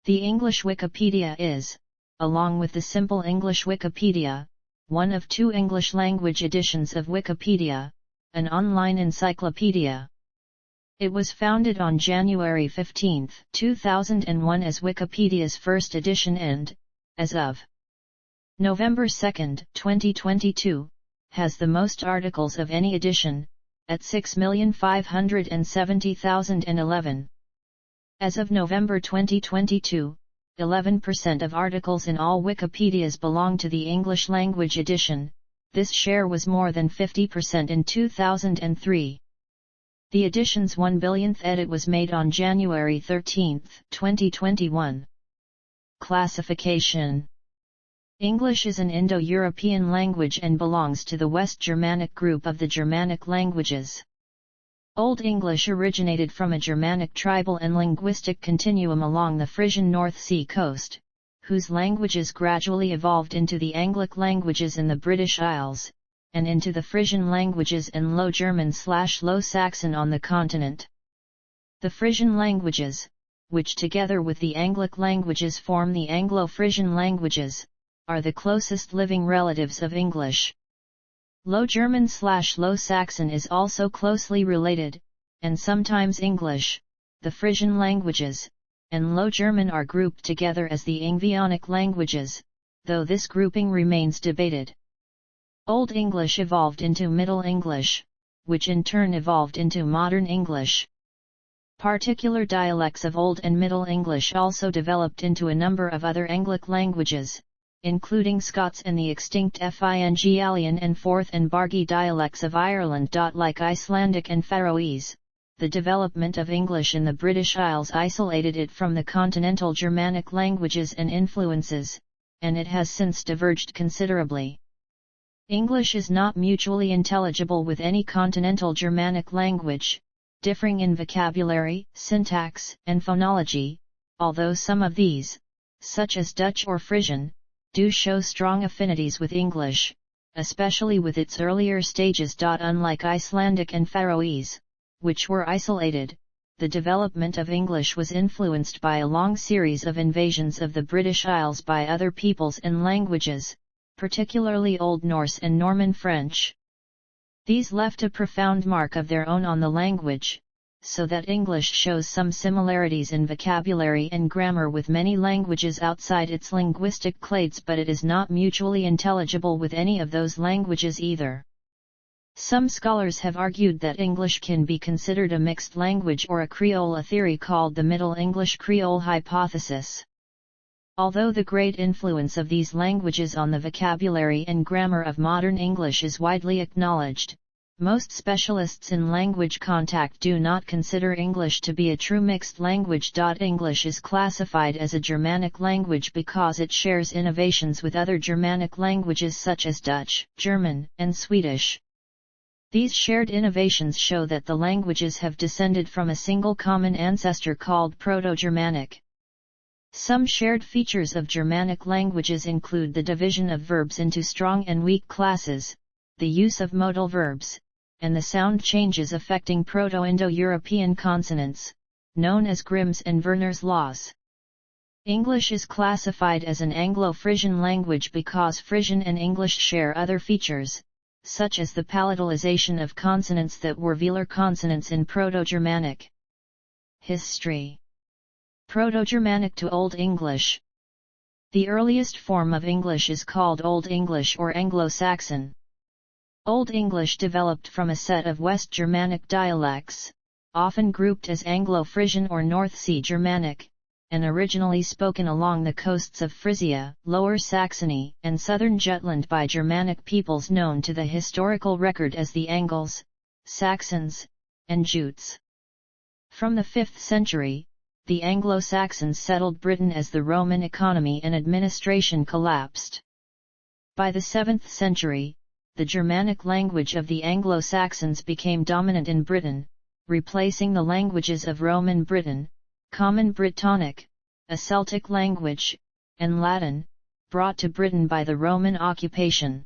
The English Wikipedia is, along with the Simple English Wikipedia, one of two English-language editions of Wikipedia, an online encyclopedia. It was founded on January 15, 2001 as Wikipedia's first edition and, as of November 2, 2022, has the most articles of any edition, at 6,570,011. As of November 2022, 11% of articles in all Wikipedias belong to the English language edition. This share was more than 50% in 2003. The edition's 1 billionth edit was made on January 13, 2021. Classification. English is an Indo-European language and belongs to the West Germanic group of the Germanic languages. Old English originated from a Germanic tribal and linguistic continuum along the Frisian North Sea coast, whose languages gradually evolved into the Anglic languages in the British Isles, and into the Frisian languages and Low German/Low Saxon on the continent. The Frisian languages, which together with the Anglic languages form the Anglo-Frisian languages, are the closest living relatives of English. Low German/Low Saxon is also closely related, and sometimes English, the Frisian languages, and Low German are grouped together as the Ingvaeonic languages, though this grouping remains debated. Old English evolved into Middle English, which in turn evolved into Modern English. Particular dialects of Old and Middle English also developed into a number of other Anglic languages, including Scots and the extinct Fingalian and Forth and Bargy dialects of Ireland. Like Icelandic and Faroese, the development of English in the British Isles isolated it from the continental Germanic languages and influences, and it has since diverged considerably. English is not mutually intelligible with any continental Germanic language, differing in vocabulary, syntax, and phonology, although some of these, such as Dutch or Frisian, do show strong affinities with English, especially with its earlier stages. Unlike Icelandic and Faroese, which were isolated, the development of English was influenced by a long series of invasions of the British Isles by other peoples and languages, particularly Old Norse and Norman French. These left a profound mark of their own on the language, so that English shows some similarities in vocabulary and grammar with many languages outside its linguistic clades, but it is not mutually intelligible with any of those languages either. Some scholars have argued that English can be considered a mixed language or a Creole, a theory called the Middle English Creole hypothesis. Although the great influence of these languages on the vocabulary and grammar of modern English is widely acknowledged, most specialists in language contact do not consider English to be a true mixed language. English is classified as a Germanic language because it shares innovations with other Germanic languages such as Dutch, German, and Swedish. These shared innovations show that the languages have descended from a single common ancestor called Proto-Germanic. Some shared features of Germanic languages include the division of verbs into strong and weak classes, the use of modal verbs, and the sound changes affecting Proto-Indo-European consonants, known as Grimm's and Werner's laws. English is classified as an Anglo-Frisian language because Frisian and English share other features, such as the palatalization of consonants that were velar consonants in Proto-Germanic. History. Proto-Germanic to Old English. The earliest form of English is called Old English or Anglo-Saxon. Old English developed from a set of West Germanic dialects, often grouped as Anglo-Frisian or North Sea Germanic, and originally spoken along the coasts of Frisia, Lower Saxony, and southern Jutland by Germanic peoples known to the historical record as the Angles, Saxons, and Jutes. From the 5th century, the Anglo-Saxons settled Britain as the Roman economy and administration collapsed. By the 7th century, the Germanic language of the Anglo-Saxons became dominant in Britain, replacing the languages of Roman Britain, Common Brittonic, a Celtic language, and Latin, brought to Britain by the Roman occupation.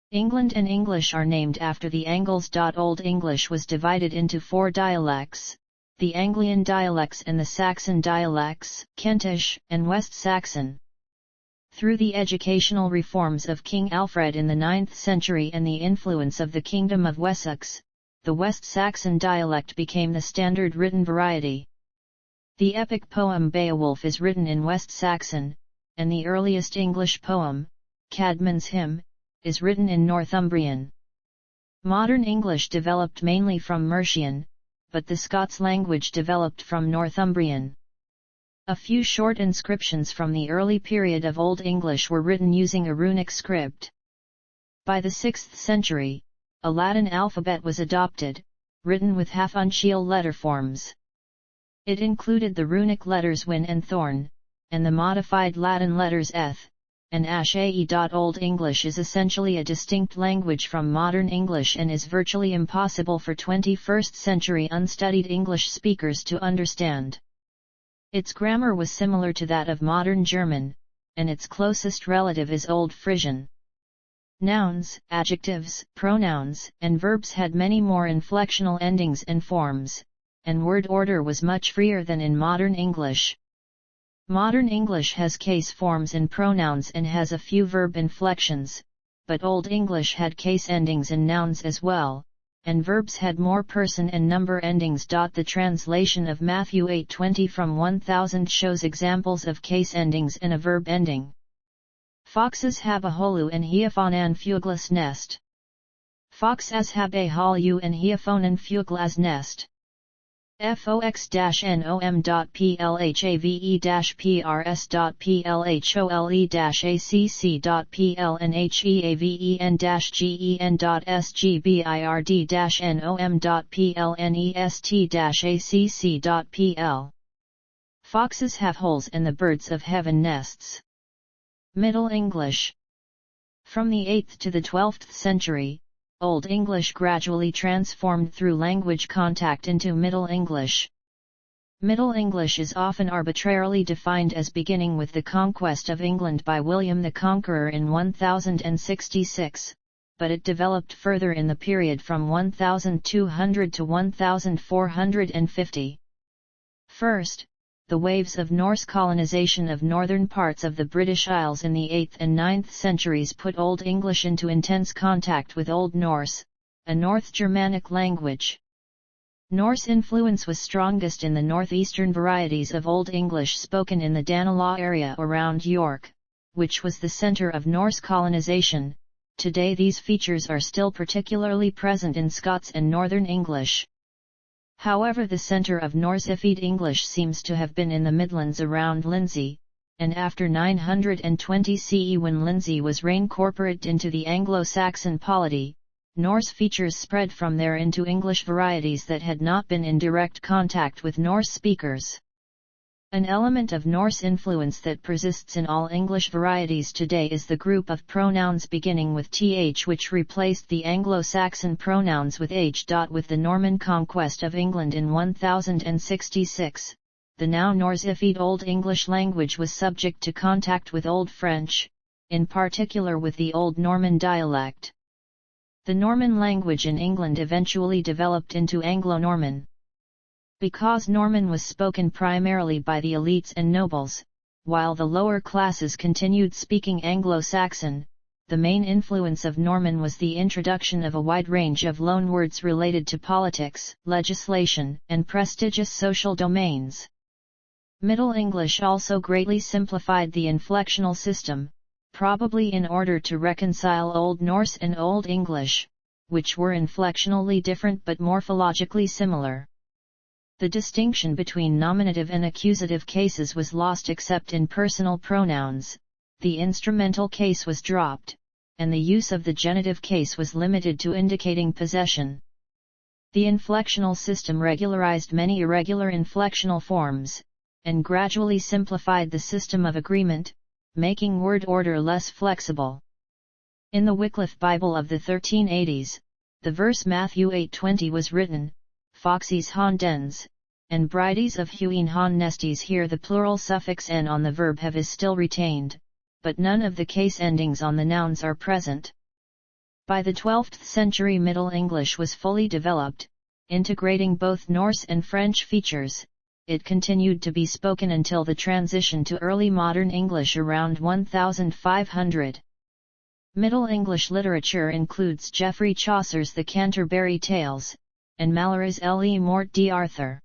England and English are named after the Angles. Old English was divided into 4 dialects: the Anglian dialects and the Saxon dialects, Kentish, and West Saxon. Through the educational reforms of King Alfred in the 9th century and the influence of the Kingdom of Wessex, the West Saxon dialect became the standard written variety. The epic poem Beowulf is written in West Saxon, and the earliest English poem, Caedmon's Hymn, is written in Northumbrian. Modern English developed mainly from Mercian, but the Scots language developed from Northumbrian. A few short inscriptions from the early period of Old English were written using a runic script. By the 6th century, a Latin alphabet was adopted, written with half-uncial letter forms. It included the runic letters Win and Thorn, and the modified Latin letters Eth and Ash. Old English is essentially a distinct language from modern English and is virtually impossible for 21st century unstudied English speakers to understand. Its grammar was similar to that of modern German, and its closest relative is Old Frisian. Nouns, adjectives, pronouns, and verbs had many more inflectional endings and forms, and word order was much freer than in modern English. Modern English has case forms in pronouns and has a few verb inflections, but Old English had case endings in nouns as well, and verbs had more person and number endings. The translation of Matthew 8:20 from 1000 shows examples of case endings and a verb ending. Foxes have a holu and hiafonan fuglas nest. Foxes have a holu and hiafonan fuglas nest. fox-nom.plhave-prs.plhole-acc.pl and heaven-gen.sgbird-nom.plnest-acc.pl. Foxes have holes and the birds of heaven nests. Middle English. From the 8th to the 12th century, Old English gradually transformed through language contact into Middle English. Middle English is often arbitrarily defined as beginning with the conquest of England by William the Conqueror in 1066, but it developed further in the period from 1200 to 1450. First, the waves of Norse colonization of northern parts of the British Isles in the 8th and 9th centuries put Old English into intense contact with Old Norse, a North Germanic language. Norse influence was strongest in the northeastern varieties of Old English spoken in the Danelaw area around York, which was the center of Norse colonization. Today these features are still particularly present in Scots and Northern English. However, the center of Norse-ified English seems to have been in the Midlands around Lindsey, and after 920 CE when Lindsey was reincorporated into the Anglo-Saxon polity, Norse features spread from there into English varieties that had not been in direct contact with Norse speakers. An element of Norse influence that persists in all English varieties today is the group of pronouns beginning with th, which replaced the Anglo-Saxon pronouns with h. With the Norman conquest of England in 1066, the now Norse-ified Old English language was subject to contact with Old French, in particular with the Old Norman dialect. The Norman language in England eventually developed into Anglo-Norman. Because Norman was spoken primarily by the elites and nobles, while the lower classes continued speaking Anglo-Saxon, the main influence of Norman was the introduction of a wide range of loanwords related to politics, legislation, and prestigious social domains. Middle English also greatly simplified the inflectional system, probably in order to reconcile Old Norse and Old English, which were inflectionally different but morphologically similar. The distinction between nominative and accusative cases was lost except in personal pronouns, the instrumental case was dropped, and the use of the genitive case was limited to indicating possession. The inflectional system regularized many irregular inflectional forms, and gradually simplified the system of agreement, making word order less flexible. In the Wycliffe Bible of the 1380s, the verse Matthew 8:20 was written, Foxes han dens, and brides of hueen han nesties. Here the plural suffix n on the verb have is still retained, but none of the case endings on the nouns are present. By the 12th century Middle English was fully developed, integrating both Norse and French features. It continued to be spoken until the transition to early modern English around 1500. Middle English literature includes Geoffrey Chaucer's The Canterbury Tales, and Malory's Le Morte d'Arthur.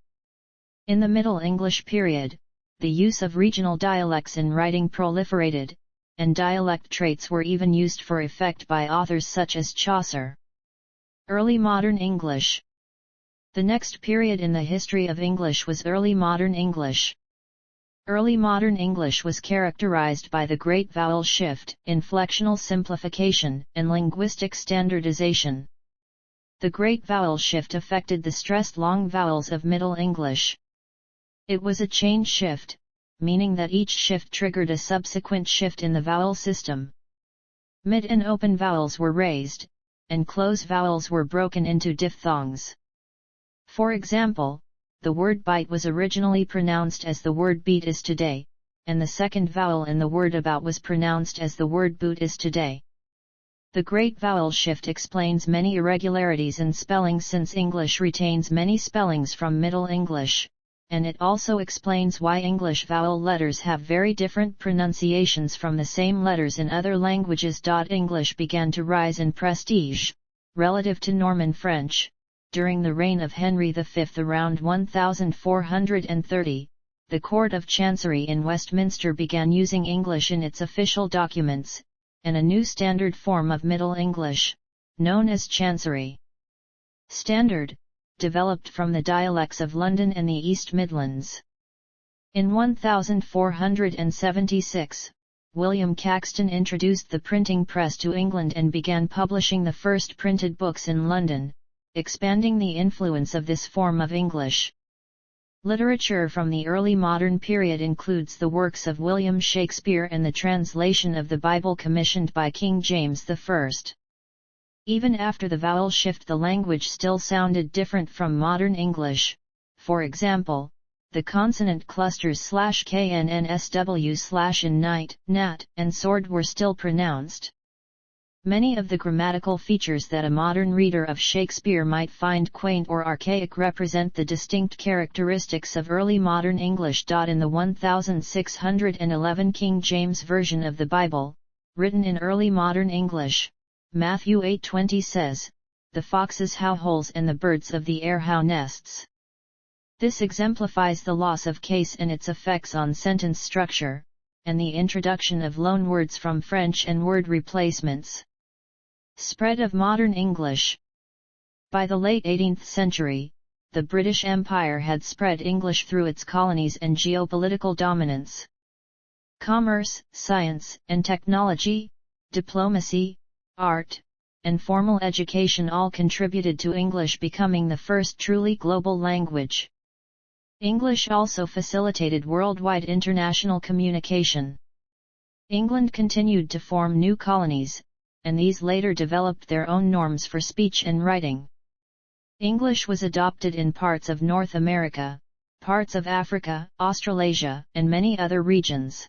In the Middle English period, the use of regional dialects in writing proliferated, and dialect traits were even used for effect by authors such as Chaucer. Early Modern English. The next period in the history of English was Early Modern English. Early Modern English was characterized by the Great Vowel Shift, inflectional simplification, and linguistic standardization. The Great Vowel Shift affected the stressed long vowels of Middle English. It was a chain shift, meaning that each shift triggered a subsequent shift in the vowel system. Mid and open vowels were raised, and close vowels were broken into diphthongs. For example, the word bite was originally pronounced as the word beat is today, and the second vowel in the word about was pronounced as the word boot is today. The Great Vowel Shift explains many irregularities in spelling since English retains many spellings from Middle English, and it also explains why English vowel letters have very different pronunciations from the same letters in other languages. English began to rise in prestige, relative to Norman French, during the reign of Henry V around 1430. The Court of Chancery in Westminster began using English in its official documents, and a new standard form of Middle English, known as Chancery Standard, developed from the dialects of London and the East Midlands. In 1476, William Caxton introduced the printing press to England and began publishing the first printed books in London, expanding the influence of this form of English. Literature from the early modern period includes the works of William Shakespeare and the translation of the Bible commissioned by King James I. Even after the vowel shift, the language still sounded different from modern English. For example, the consonant clusters /knnsw/ in night, nat, and sword were still pronounced. Many of the grammatical features that a modern reader of Shakespeare might find quaint or archaic represent the distinct characteristics of early modern English. In the 1611 King James Version of the Bible, written in early modern English, Matthew 8:20 says, "The foxes how holes and the birds of the air how nests." This exemplifies the loss of case and its effects on sentence structure, and the introduction of loan words from French and word replacements. Spread of modern English. By the late 18th century, the British Empire had spread English through its colonies and geopolitical dominance. Commerce, science, and technology, diplomacy, art, and formal education all contributed to English becoming the first truly global language. English also facilitated worldwide international communication. England continued to form new colonies, and these later developed their own norms for speech and writing. English was adopted in parts of North America, parts of Africa, Australasia, and many other regions.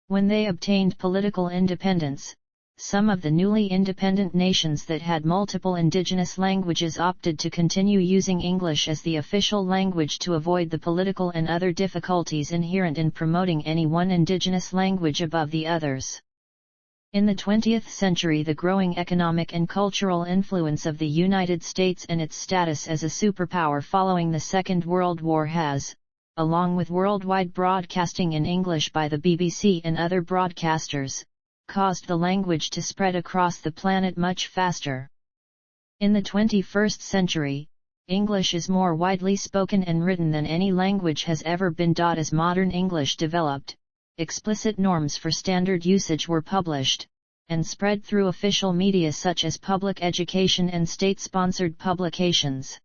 When they obtained political independence, some of the newly independent nations that had multiple indigenous languages opted to continue using English as the official language to avoid the political and other difficulties inherent in promoting any one indigenous language above the others. In the 20th century, the growing economic and cultural influence of the United States and its status as a superpower following the Second World War has, along with worldwide broadcasting in English by the BBC and other broadcasters, caused the language to spread across the planet much faster. In the 21st century, English is more widely spoken and written than any language has ever been. As modern English developed, explicit norms for standard usage were published, and spread through official media such as public education and state-sponsored publications.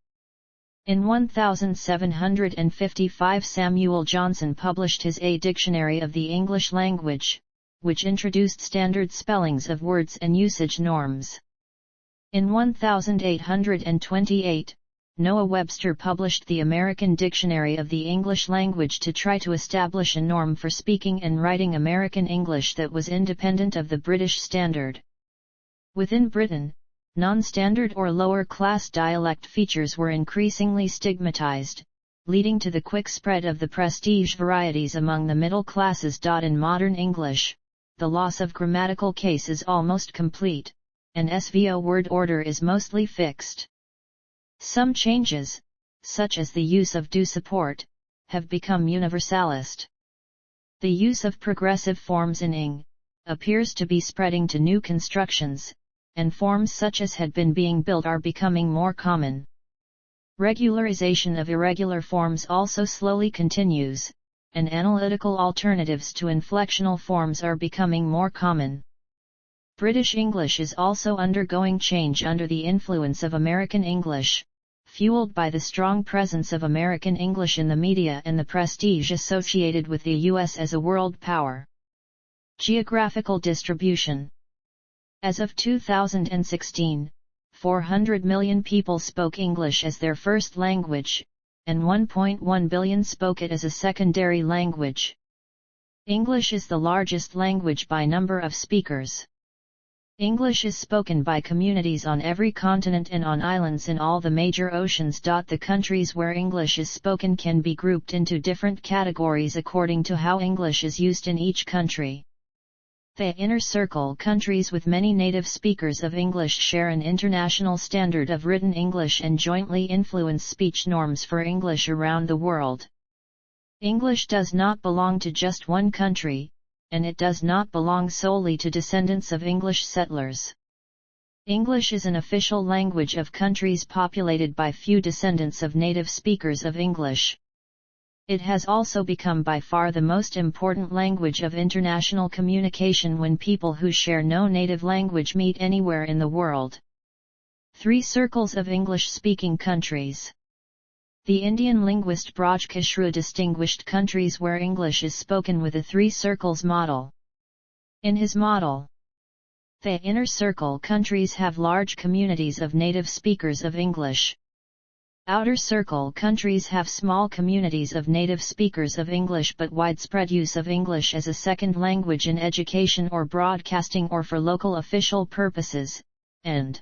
In 1755 Samuel Johnson published his A Dictionary of the English Language, which introduced standard spellings of words and usage norms. In 1828, Noah Webster published the American Dictionary of the English Language to try to establish a norm for speaking and writing American English that was independent of the British standard. Within Britain, Non-standard or lower-class dialect features were increasingly stigmatized, leading to the quick spread of the prestige varieties among the middle classes. In modern English, the loss of grammatical case is almost complete, and SVO word order is mostly fixed. Some changes, such as the use of do support, have become universalist. The use of progressive forms in ing appears to be spreading to new constructions, and forms such as had been being built are becoming more common. Regularization of irregular forms also slowly continues, and analytical alternatives to inflectional forms are becoming more common. British English is also undergoing change under the influence of American English, fueled by the strong presence of American English in the media and the prestige associated with the U.S. as a world power. Geographical distribution. As of 2016, 400 million people spoke English as their first language, and 1.1 billion spoke it as a secondary language. English is the largest language by number of speakers. English is spoken by communities on every continent and on islands in all the major oceans. The countries where English is spoken can be grouped into different categories according to how English is used in each country. The inner circle countries with many native speakers of English share an international standard of written English and jointly influence speech norms for English around the world. English does not belong to just one country, and it does not belong solely to descendants of English settlers. English is an official language of countries populated by few descendants of native speakers of English. It has also become by far the most important language of international communication when people who share no native language meet anywhere in the world. 3 circles of English-speaking countries. The Indian linguist Braj Kishru distinguished countries where English is spoken with a 3 circles model. In his model, the inner circle countries have large communities of native speakers of English. Outer circle countries have small communities of native speakers of English but widespread use of English as a second language in education or broadcasting or for local official purposes, and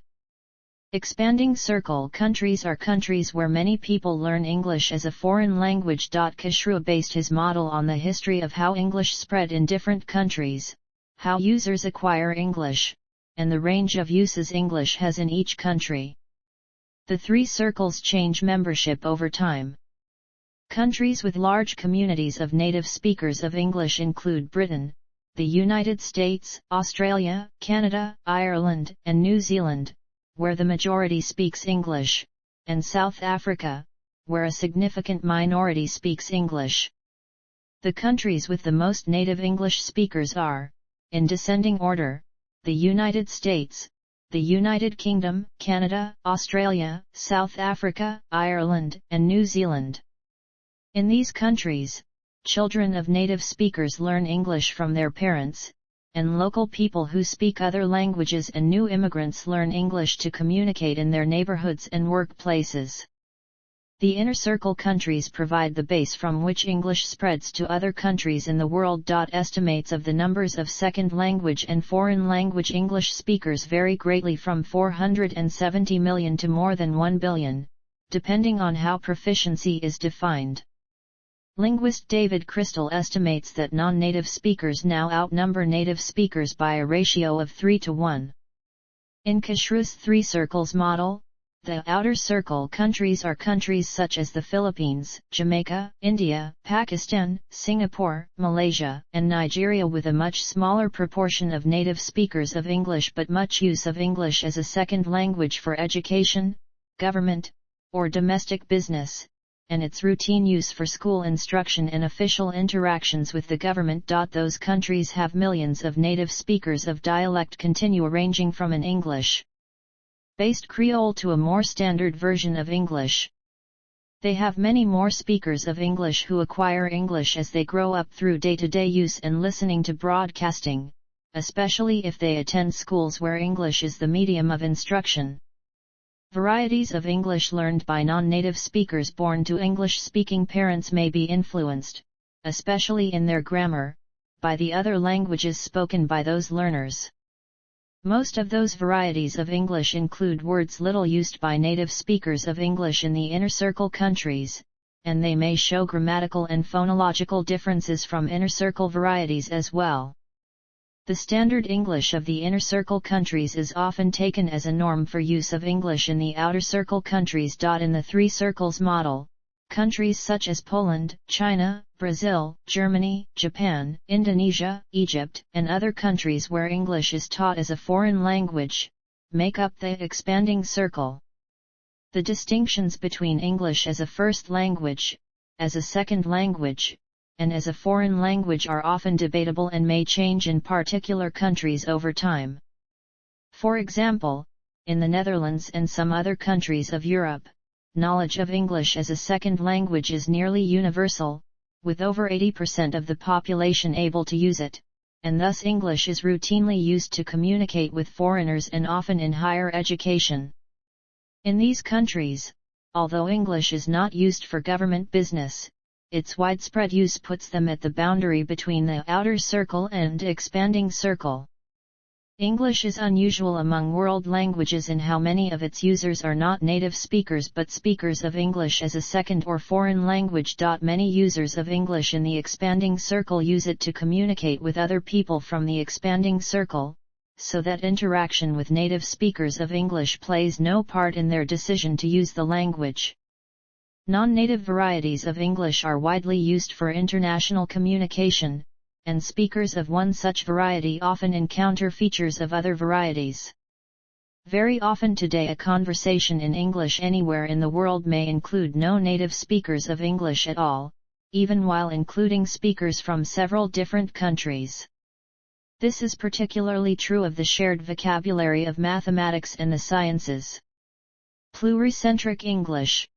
expanding circle countries are countries where many people learn English as a foreign language. Kishru based his model on the history of how English spread in different countries, how users acquire English, and the range of uses English has in each country. The 3 circles change membership over time. Countries with large communities of native speakers of English include Britain, the United States, Australia, Canada, Ireland, and New Zealand, where the majority speaks English, and South Africa, where a significant minority speaks English. The countries with the most native English speakers are, in descending order, the United States, the United Kingdom, Canada, Australia, South Africa, Ireland, and New Zealand. In these countries, children of native speakers learn English from their parents, and local people who speak other languages and new immigrants learn English to communicate in their neighborhoods and workplaces. The inner circle countries provide the base from which English spreads to other countries in the world. Estimates of the numbers of second language and foreign language English speakers vary greatly from 470 million to more than 1 billion, depending on how proficiency is defined. Linguist David Crystal estimates that non-native speakers now outnumber native speakers by a ratio of 3 to 1. In Kishru's 3 circles model, the outer circle countries are countries such as the Philippines, Jamaica, India, Pakistan, Singapore, Malaysia, and Nigeria, with a much smaller proportion of native speakers of English but much use of English as a second language for education, government, or domestic business, and its routine use for school instruction and official interactions with the government. Those countries have millions of native speakers of dialect continua ranging from an English-based Creole to a more standard version of English. They have many more speakers of English who acquire English as they grow up through day-to-day use and listening to broadcasting, especially if they attend schools where English is the medium of instruction. Varieties of English learned by non-native speakers born to English-speaking parents may be influenced, especially in their grammar, by the other languages spoken by those learners. Most of those varieties of English include words little used by native speakers of English in the inner circle countries, and they may show grammatical and phonological differences from inner circle varieties as well. The standard English of the inner circle countries is often taken as a norm for use of English in the outer circle countries. In the three circles model, countries such as Poland, China, Brazil, Germany, Japan, Indonesia, Egypt, and other countries where English is taught as a foreign language, make up the expanding circle. The distinctions between English as a first language, as a second language, and as a foreign language are often debatable and may change in particular countries over time. For example, in the Netherlands and some other countries of Europe, knowledge of English as a second language is nearly universal, with over 80% of the population able to use it, and thus English is routinely used to communicate with foreigners and often in higher education. In these countries, although English is not used for government business, its widespread use puts them at the boundary between the outer circle and expanding circle. English is unusual among world languages in how many of its users are not native speakers but speakers of English as a second or foreign language. Many users of English in the expanding circle use it to communicate with other people from the expanding circle, so that interaction with native speakers of English plays no part in their decision to use the language. Non-native varieties of English are widely used for international communication, and speakers of one such variety often encounter features of other varieties. Very often today a conversation in English anywhere in the world may include no native speakers of English at all, even while including speakers from several different countries. This is particularly true of the shared vocabulary of mathematics and the sciences. Pluricentric English.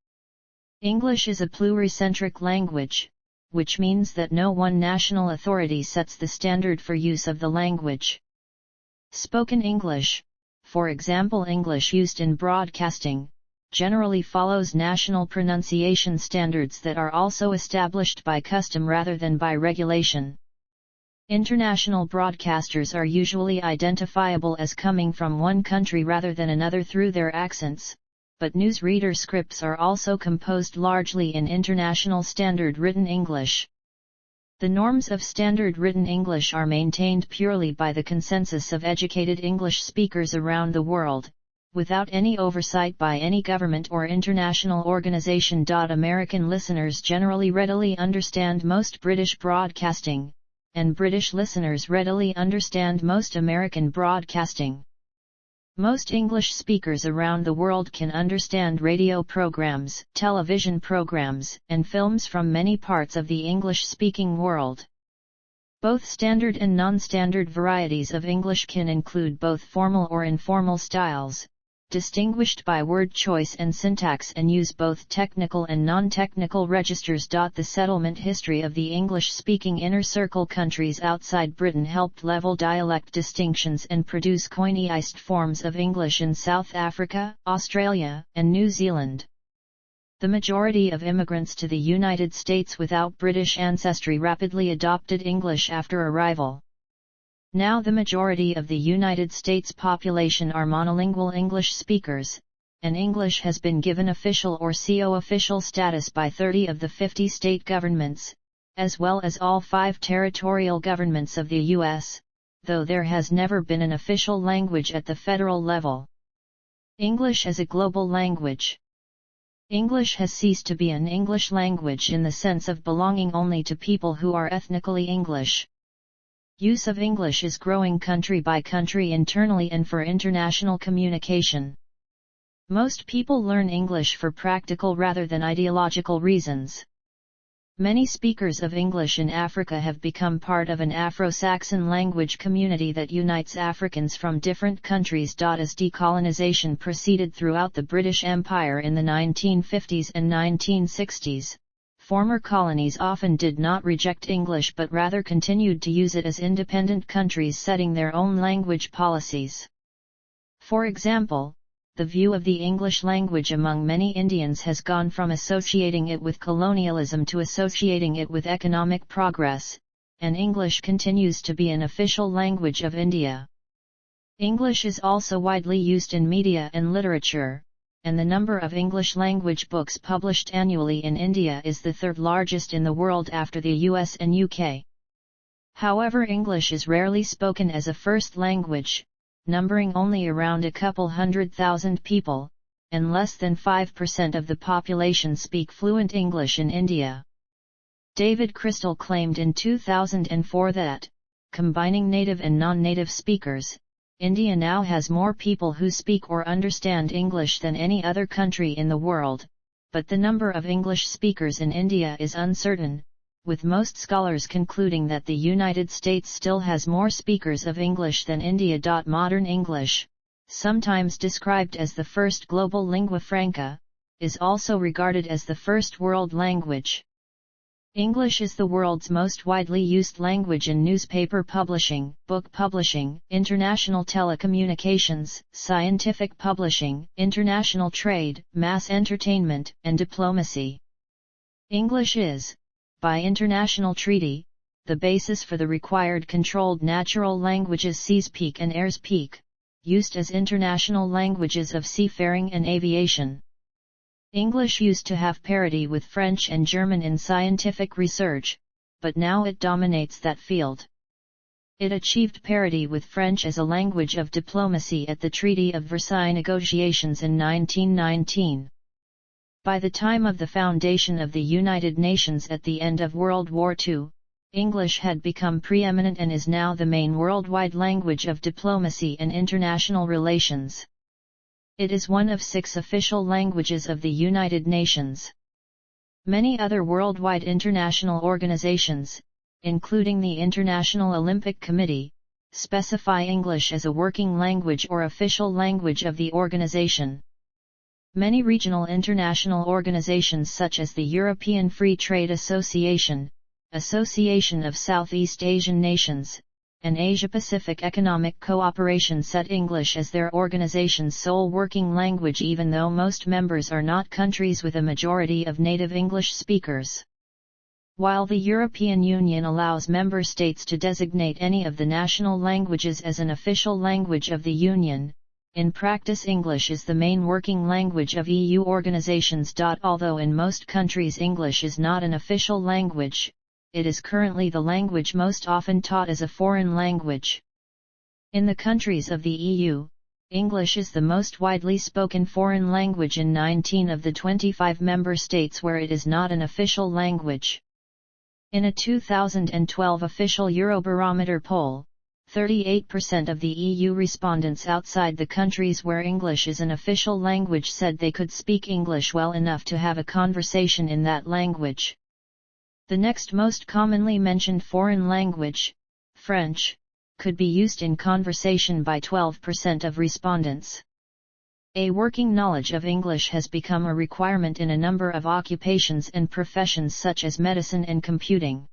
English is a pluricentric language, which means that no one national authority sets the standard for use of the language. Spoken English, for example English used in broadcasting, generally follows national pronunciation standards that are also established by custom rather than by regulation. International broadcasters are usually identifiable as coming from one country rather than another through their accents, but newsreader scripts are also composed largely in international standard written English. The norms of standard written English are maintained purely by the consensus of educated English speakers around the world, without any oversight by any government or international organization. American listeners generally readily understand most British broadcasting, and British listeners readily understand most American broadcasting. Most English speakers around the world can understand radio programs, television programs, and films from many parts of the English-speaking world. Both standard and non-standard varieties of English can include both formal or informal styles, distinguished by word choice and syntax, and use both technical and non-technical registers. The settlement history of the English-speaking inner circle countries outside Britain helped level dialect distinctions and produce coineized forms of English in South Africa, Australia, and New Zealand. The majority of immigrants to the United States without British ancestry rapidly adopted English after arrival. Now the majority of the United States population are monolingual English speakers, and English has been given official or co-official status by 30 of the 50 state governments, as well as all 5 territorial governments of the U.S., though there has never been an official language at the federal level. English as a global language. English has ceased to be an English language in the sense of belonging only to people who are ethnically English. Use of English is growing country by country internally and for international communication. Most people learn English for practical rather than ideological reasons. Many speakers of English in Africa have become part of an Afro-Saxon language community that unites Africans from different countries. As decolonization proceeded throughout the British Empire in the 1950s and 1960s, former colonies often did not reject English but rather continued to use it as independent countries setting their own language policies. For example, the view of the English language among many Indians has gone from associating it with colonialism to associating it with economic progress, and English continues to be an official language of India. English is also widely used in media and literature, and the number of English-language books published annually in India is the third largest in the world after the US and UK. However, English is rarely spoken as a first language, numbering only around a couple 100,000 people, and less than 5% of the population speak fluent English in India. David Crystal claimed in 2004 that, combining native and non-native speakers, India now has more people who speak or understand English than any other country in the world, but the number of English speakers in India is uncertain, with most scholars concluding that the United States still has more speakers of English than India. Modern English, sometimes described as the first global lingua franca, is also regarded as the first world language. English is the world's most widely used language in newspaper publishing, book publishing, international telecommunications, scientific publishing, international trade, mass entertainment, and diplomacy. English is, by international treaty, the basis for the required controlled natural languages CSPEAK and AIRSPEAK, used as international languages of seafaring and aviation. English used to have parity with French and German in scientific research, but now it dominates that field. It achieved parity with French as a language of diplomacy at the Treaty of Versailles negotiations in 1919. By the time of the foundation of the United Nations at the end of World War II, English had become preeminent and is now the main worldwide language of diplomacy and international relations. It is one of 6 official languages of the United Nations. Many other worldwide international organizations, including the International Olympic Committee, specify English as a working language or official language of the organization. Many regional international organizations such as the European Free Trade Association, Association of Southeast Asian Nations, and Asia-Pacific Economic Cooperation set English as their organization's sole working language, even though most members are not countries with a majority of native English speakers. While the European Union allows member states to designate any of the national languages as an official language of the Union, in practice English is the main working language of EU organizations. Although in most countries English is not an official language, it is currently the language most often taught as a foreign language. In the countries of the EU, English is the most widely spoken foreign language in 19 of the 25 member states where it is not an official language. In a 2012 official Eurobarometer poll, 38% of the EU respondents outside the countries where English is an official language said they could speak English well enough to have a conversation in that language. The next most commonly mentioned foreign language, French, could be used in conversation by 12% of respondents. A working knowledge of English has become a requirement in a number of occupations and professions such as medicine and computing.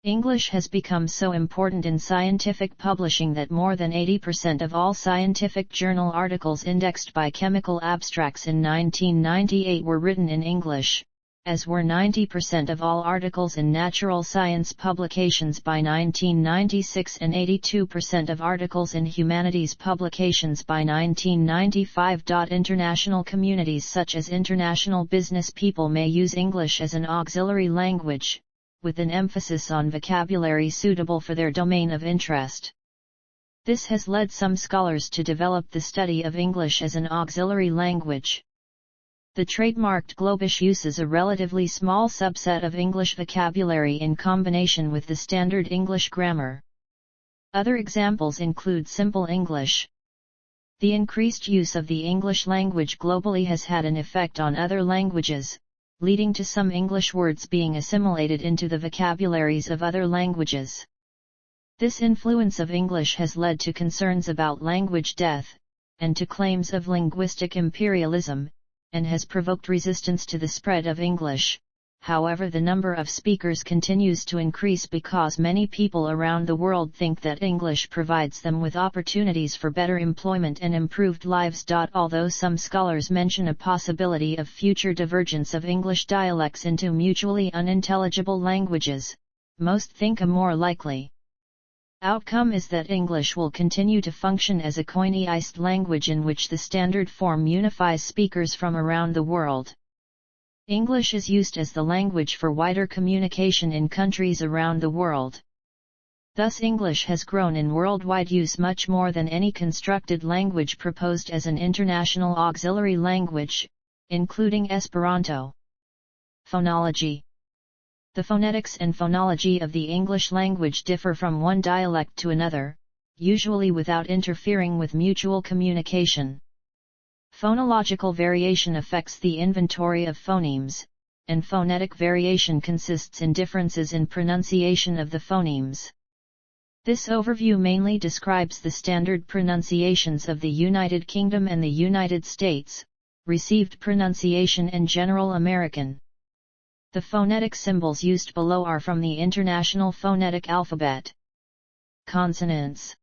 English has become so important in scientific publishing that more than 80% of all scientific journal articles indexed by Chemical Abstracts in 1998 were written in English, as were 90% of all articles in natural science publications by 1996 and 82% of articles in humanities publications by 1995. International communities such as international business people may use English as an auxiliary language, with an emphasis on vocabulary suitable for their domain of interest. This has led some scholars to develop the study of English as an auxiliary language. The trademarked Globish uses a relatively small subset of English vocabulary in combination with the standard English grammar. Other examples include Simple English. The increased use of the English language globally has had an effect on other languages, leading to some English words being assimilated into the vocabularies of other languages. This influence of English has led to concerns about language death, and to claims of linguistic imperialism, and has provoked resistance to the spread of English. However, the number of speakers continues to increase because many people around the world think that English provides them with opportunities for better employment and improved lives. Although some scholars mention a possibility of future divergence of English dialects into mutually unintelligible languages, most think a more likely Outcome is that English will continue to function as a Koine-ized language in which the standard form unifies speakers from around the world. English is used as the language for wider communication in countries around the world. Thus English has grown in worldwide use much more than any constructed language proposed as an international auxiliary language, including Esperanto. Phonology. The phonetics and phonology of the English language differ from one dialect to another, usually without interfering with mutual communication. Phonological variation affects the inventory of phonemes, and phonetic variation consists in differences in pronunciation of the phonemes. This overview mainly describes the standard pronunciations of the United Kingdom and the United States, received pronunciation and General American. The phonetic symbols used below are from the International Phonetic Alphabet. Consonants.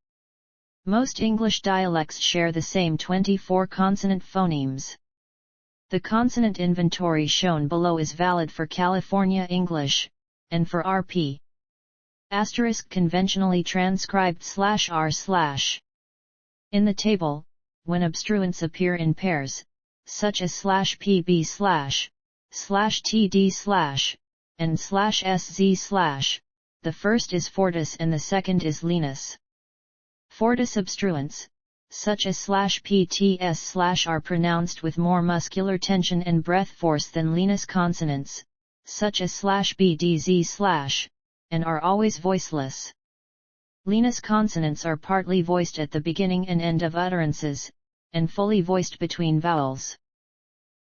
Most English dialects share the same 24 consonant phonemes. The consonant inventory shown below is valid for California English, and for RP. Asterisk conventionally transcribed /r/. In the table, when obstruents appear in pairs, such as /pb/, /td/ and /sz/, the first is fortis and the second is lenis. Fortis obstruents, such as /pts/ are pronounced with more muscular tension and breath force than lenis consonants, such as /bdz/, and are always voiceless. Lenis consonants are partly voiced at the beginning and end of utterances, and fully voiced between vowels.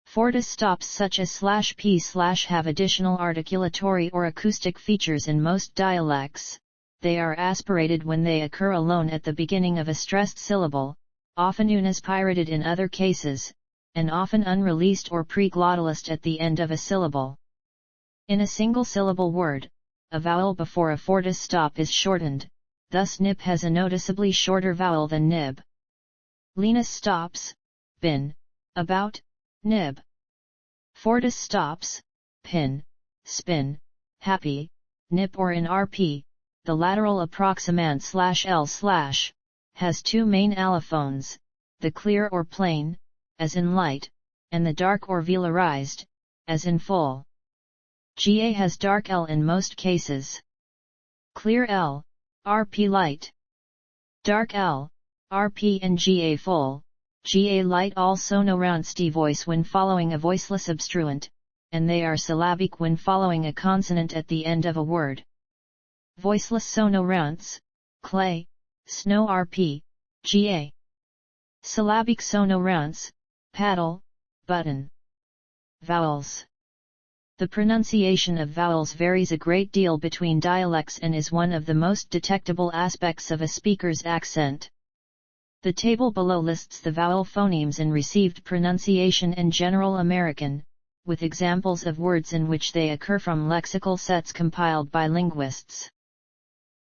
Fortis stops such as /p/ have additional articulatory or acoustic features in most dialects. They are aspirated when they occur alone at the beginning of a stressed syllable, often unaspirated in other cases, and often unreleased or preglottalized at the end of a syllable. In a single-syllable word, a vowel before a fortis stop is shortened, thus nip has a noticeably shorter vowel than nib. Lenis stops, bin, about, nib. Fortis stops, pin, spin, happy, nip, or in RP, the lateral approximant /l/ has two main allophones, the clear or plain, as in light, and the dark or velarized, as in full. GA has dark L in most cases. Clear L, RP light. Dark L, RP and GA full. GA light all sonorants devoice when following a voiceless obstruent, and they are syllabic when following a consonant at the end of a word. Voiceless sonorants, clay, snow RP, GA. Syllabic sonorants, paddle, button. Vowels. The pronunciation of vowels varies a great deal between dialects and is one of the most detectable aspects of a speaker's accent. The table below lists the vowel phonemes in received pronunciation and General American, with examples of words in which they occur from lexical sets compiled by linguists.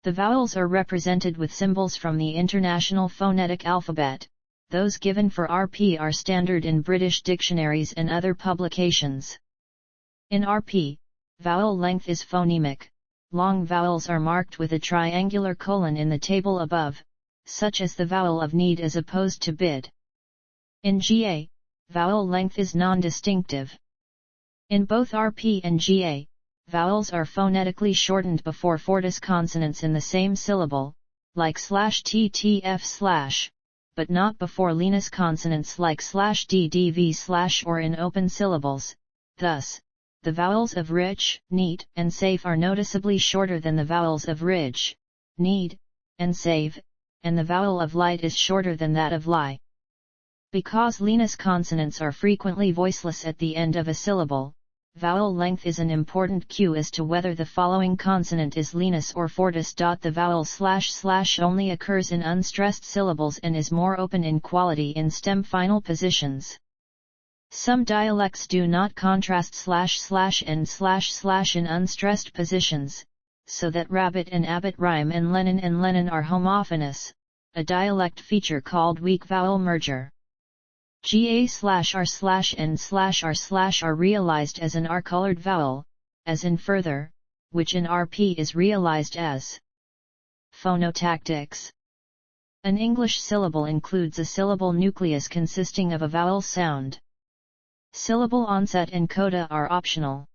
The vowels are represented with symbols from the International Phonetic Alphabet. Those given for RP are standard in British dictionaries and other publications. In RP, vowel length is phonemic. Long vowels are marked with a triangular colon in the table above, such as the vowel of need as opposed to bid. In GA, vowel length is non-distinctive. In both RP and GA, vowels are phonetically shortened before fortis consonants in the same syllable, like /ttf/, but not before lenis consonants like /ddv/ or in open syllables. Thus, the vowels of rich, neat, and safe are noticeably shorter than the vowels of ridge, need, and save, and the vowel of light is shorter than that of lie. Because lenis consonants are frequently voiceless at the end of a syllable, vowel length is an important cue as to whether the following consonant is lenis or fortis. The vowel / only occurs in unstressed syllables and is more open in quality in stem final positions. Some dialects do not contrast // and // in unstressed positions, so that rabbit and abbot rhyme and Lenin are homophonous, a dialect feature called weak vowel merger. GA/R/ and /R/ are realized as an R-colored vowel, as in further, which in RP is realized as Phonotactics. An English syllable includes a syllable nucleus consisting of a vowel sound. Syllable onset and coda are optional.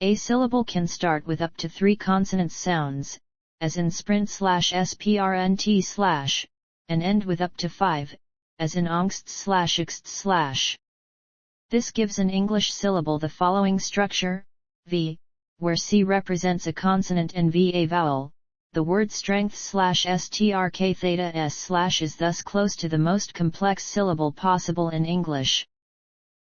A syllable can start with up to 3 consonant sounds, as in sprint/sprnt/, and end with up to 5, as in angst/xt/. This gives an English syllable the following structure: V, where C represents a consonant and V a vowel. The word strength/strk theta s/ is thus close to the most complex syllable possible in English.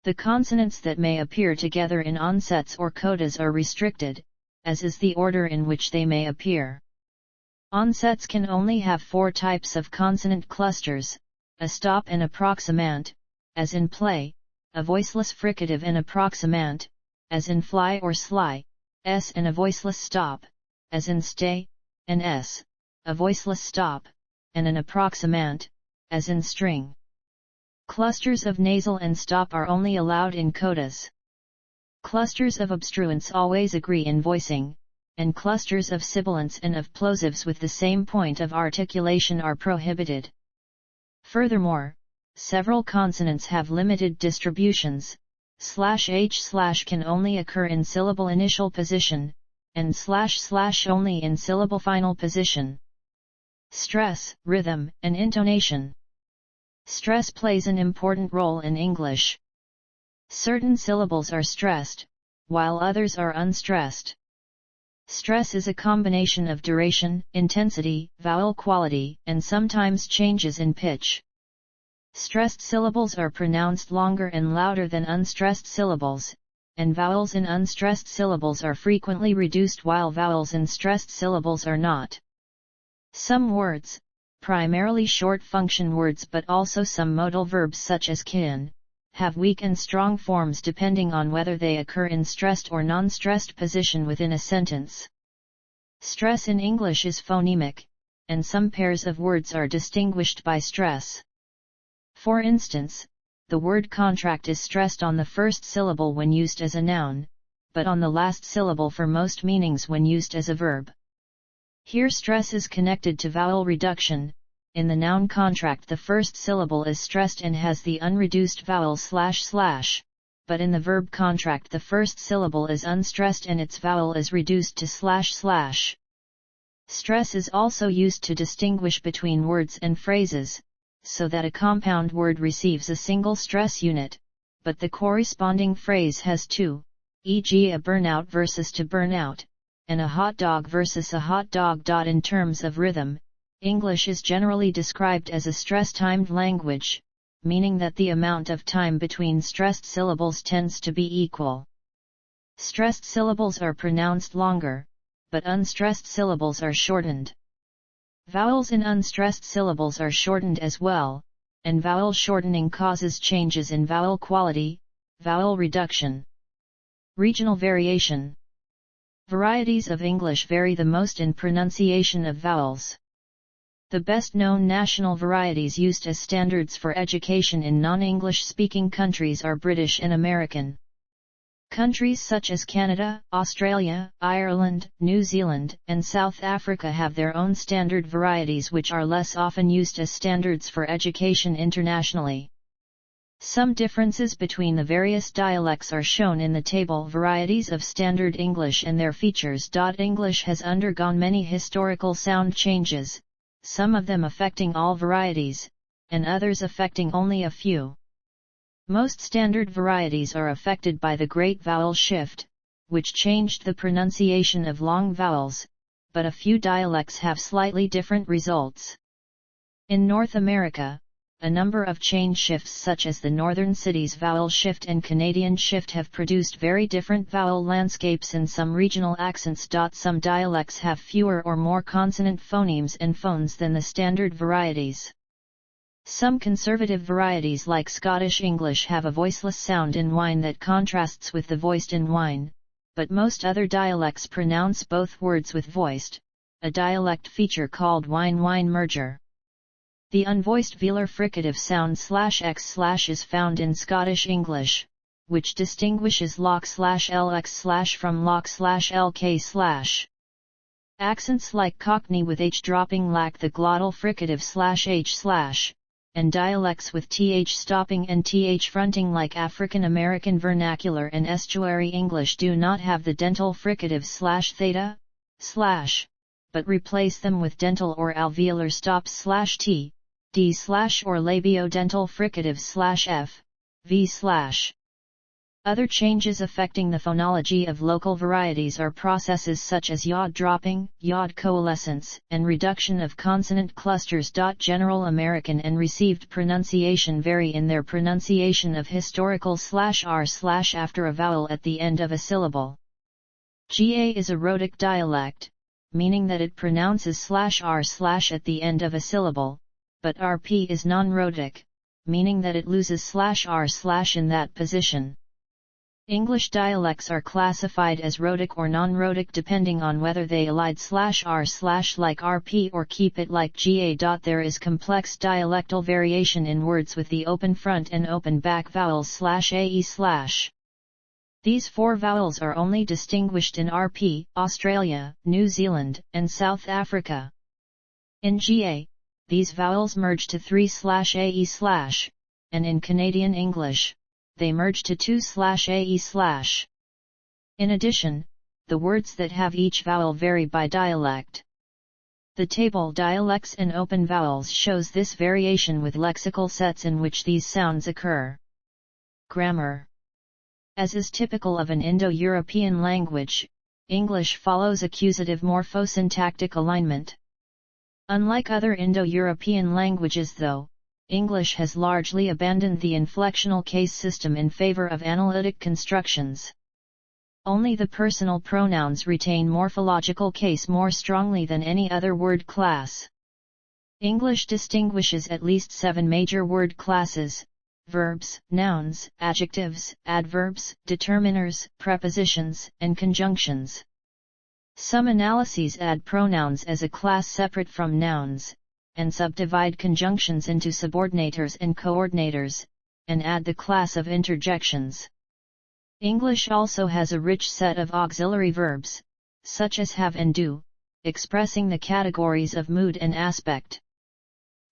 The consonants that may appear together in onsets or codas are restricted, as is the order in which they may appear. Onsets can only have 4 types of consonant clusters: a stop and approximant, as in play, a voiceless fricative and approximant, as in fly or sly, s and a voiceless stop, as in stay, and s, a voiceless stop, and an approximant, as in string. Clusters of nasal and stop are only allowed in codas. Clusters of obstruents always agree in voicing, and clusters of sibilants and of plosives with the same point of articulation are prohibited. Furthermore, several consonants have limited distributions. /h/ can only occur in syllable initial position, and // only in syllable final position. Stress, rhythm, and intonation. Stress plays an important role in English. Certain syllables are stressed, while others are unstressed. Stress is a combination of duration, intensity, vowel quality, and sometimes changes in pitch. Stressed syllables are pronounced longer and louder than unstressed syllables, and vowels in unstressed syllables are frequently reduced while vowels in stressed syllables are not. Some words, primarily short function words but also some modal verbs such as can, have weak and strong forms depending on whether they occur in stressed or non-stressed position within a sentence. Stress in English is phonemic, and some pairs of words are distinguished by stress. For instance, the word contract is stressed on the first syllable when used as a noun, but on the last syllable for most meanings when used as a verb. Here stress is connected to vowel reduction. In the noun contract the first syllable is stressed and has the unreduced vowel //, but in the verb contract the first syllable is unstressed and its vowel is reduced to //. Stress is also used to distinguish between words and phrases, so that a compound word receives a single stress unit, but the corresponding phrase has 2, e.g. a burnout versus to burnout, and a hot dog versus a hot dog. In terms of rhythm, English is generally described as a stress-timed language, meaning that the amount of time between stressed syllables tends to be equal. Stressed syllables are pronounced longer, but unstressed syllables are shortened. Vowels in unstressed syllables are shortened as well, and vowel shortening causes changes in vowel quality, vowel reduction. Regional variation. Varieties of English vary the most in pronunciation of vowels. The best-known national varieties used as standards for education in non-English speaking countries are British and American. Countries such as Canada, Australia, Ireland, New Zealand, and South Africa have their own standard varieties which are less often used as standards for education internationally. Some differences between the various dialects are shown in the table. Varieties of Standard English and their features. English has undergone many historical sound changes, some of them affecting all varieties, and others affecting only a few. Most standard varieties are affected by the Great Vowel Shift, which changed the pronunciation of long vowels, but a few dialects have slightly different results. In North America, a number of change shifts such as the Northern Cities Vowel Shift and Canadian Shift have produced very different vowel landscapes in some regional accents. Some dialects have fewer or more consonant phonemes and phones than the standard varieties. Some conservative varieties like Scottish English have a voiceless sound in wine that contrasts with the voiced in wine, but most other dialects pronounce both words with voiced, a dialect feature called wine-wine merger. The unvoiced velar fricative sound /x/ is found in Scottish English, which distinguishes lock/lx/ from lock/lk/. Accents like Cockney with H dropping lack the glottal fricative /h/, and dialects with th stopping and th fronting like African American vernacular and estuary English do not have the dental fricative /theta, /, but replace them with dental or alveolar stops /t, d/ or labiodental fricative /f, v/. Other changes affecting the phonology of local varieties are processes such as yod dropping, yod coalescence, and reduction of consonant clusters. General American and received pronunciation vary in their pronunciation of historical /r/ after a vowel at the end of a syllable. GA is a rhotic dialect, meaning that it pronounces /r/ at the end of a syllable, but RP is non-rhotic, meaning that it loses /r/ in that position. English dialects are classified as rhotic or non-rhotic depending on whether they elide /r/ like RP or keep it like GA. There is complex dialectal variation in words with the open front and open back vowels /ae/. These four vowels are only distinguished in RP, Australia, New Zealand, and South Africa. In GA, these vowels merge to 3/ae/, and in Canadian English, they merge to 2/ae/. In addition, the words that have each vowel vary by dialect. The table Dialects and Open Vowels shows this variation with lexical sets in which these sounds occur. Grammar. As is typical of an Indo-European language, English follows accusative morphosyntactic alignment. Unlike other Indo-European languages though, English has largely abandoned the inflectional case system in favor of analytic constructions. Only the personal pronouns retain morphological case more strongly than any other word class. English distinguishes at least 7 major word classes: verbs, nouns, adjectives, adverbs, determiners, prepositions, and conjunctions. Some analyses add pronouns as a class separate from nouns, and subdivide conjunctions into subordinators and coordinators, and add the class of interjections. English also has a rich set of auxiliary verbs, such as have and do, expressing the categories of mood and aspect.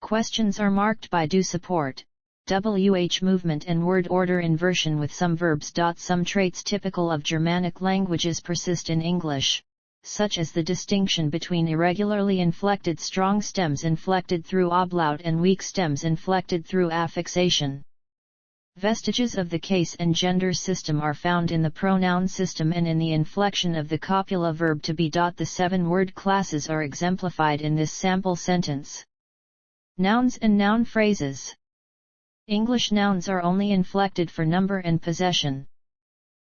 Questions are marked by do support, WH movement and word order inversion with some verbs. Some traits typical of Germanic languages persist in English, such as the distinction between irregularly inflected strong stems inflected through ablaut and weak stems inflected through affixation. Vestiges of the case and gender system are found in the pronoun system and in the inflection of the copula verb to be. The 7 word classes are exemplified in this sample sentence. Nouns and noun phrases. English nouns are only inflected for number and possession.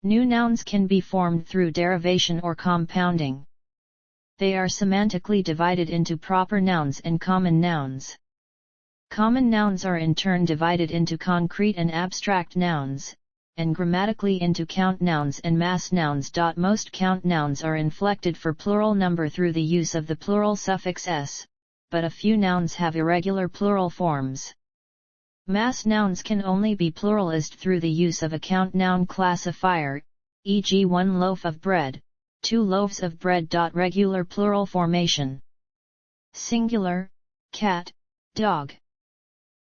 New nouns can be formed through derivation or compounding. They are semantically divided into proper nouns and common nouns. Common nouns are in turn divided into concrete and abstract nouns, and grammatically into count nouns and mass nouns. Most count nouns are inflected for plural number through the use of the plural suffix s, but a few nouns have irregular plural forms. Mass nouns can only be pluralized through the use of a count noun classifier, e.g. 1 loaf of bread, 2 loaves of bread. Regular plural formation. Singular, cat, dog.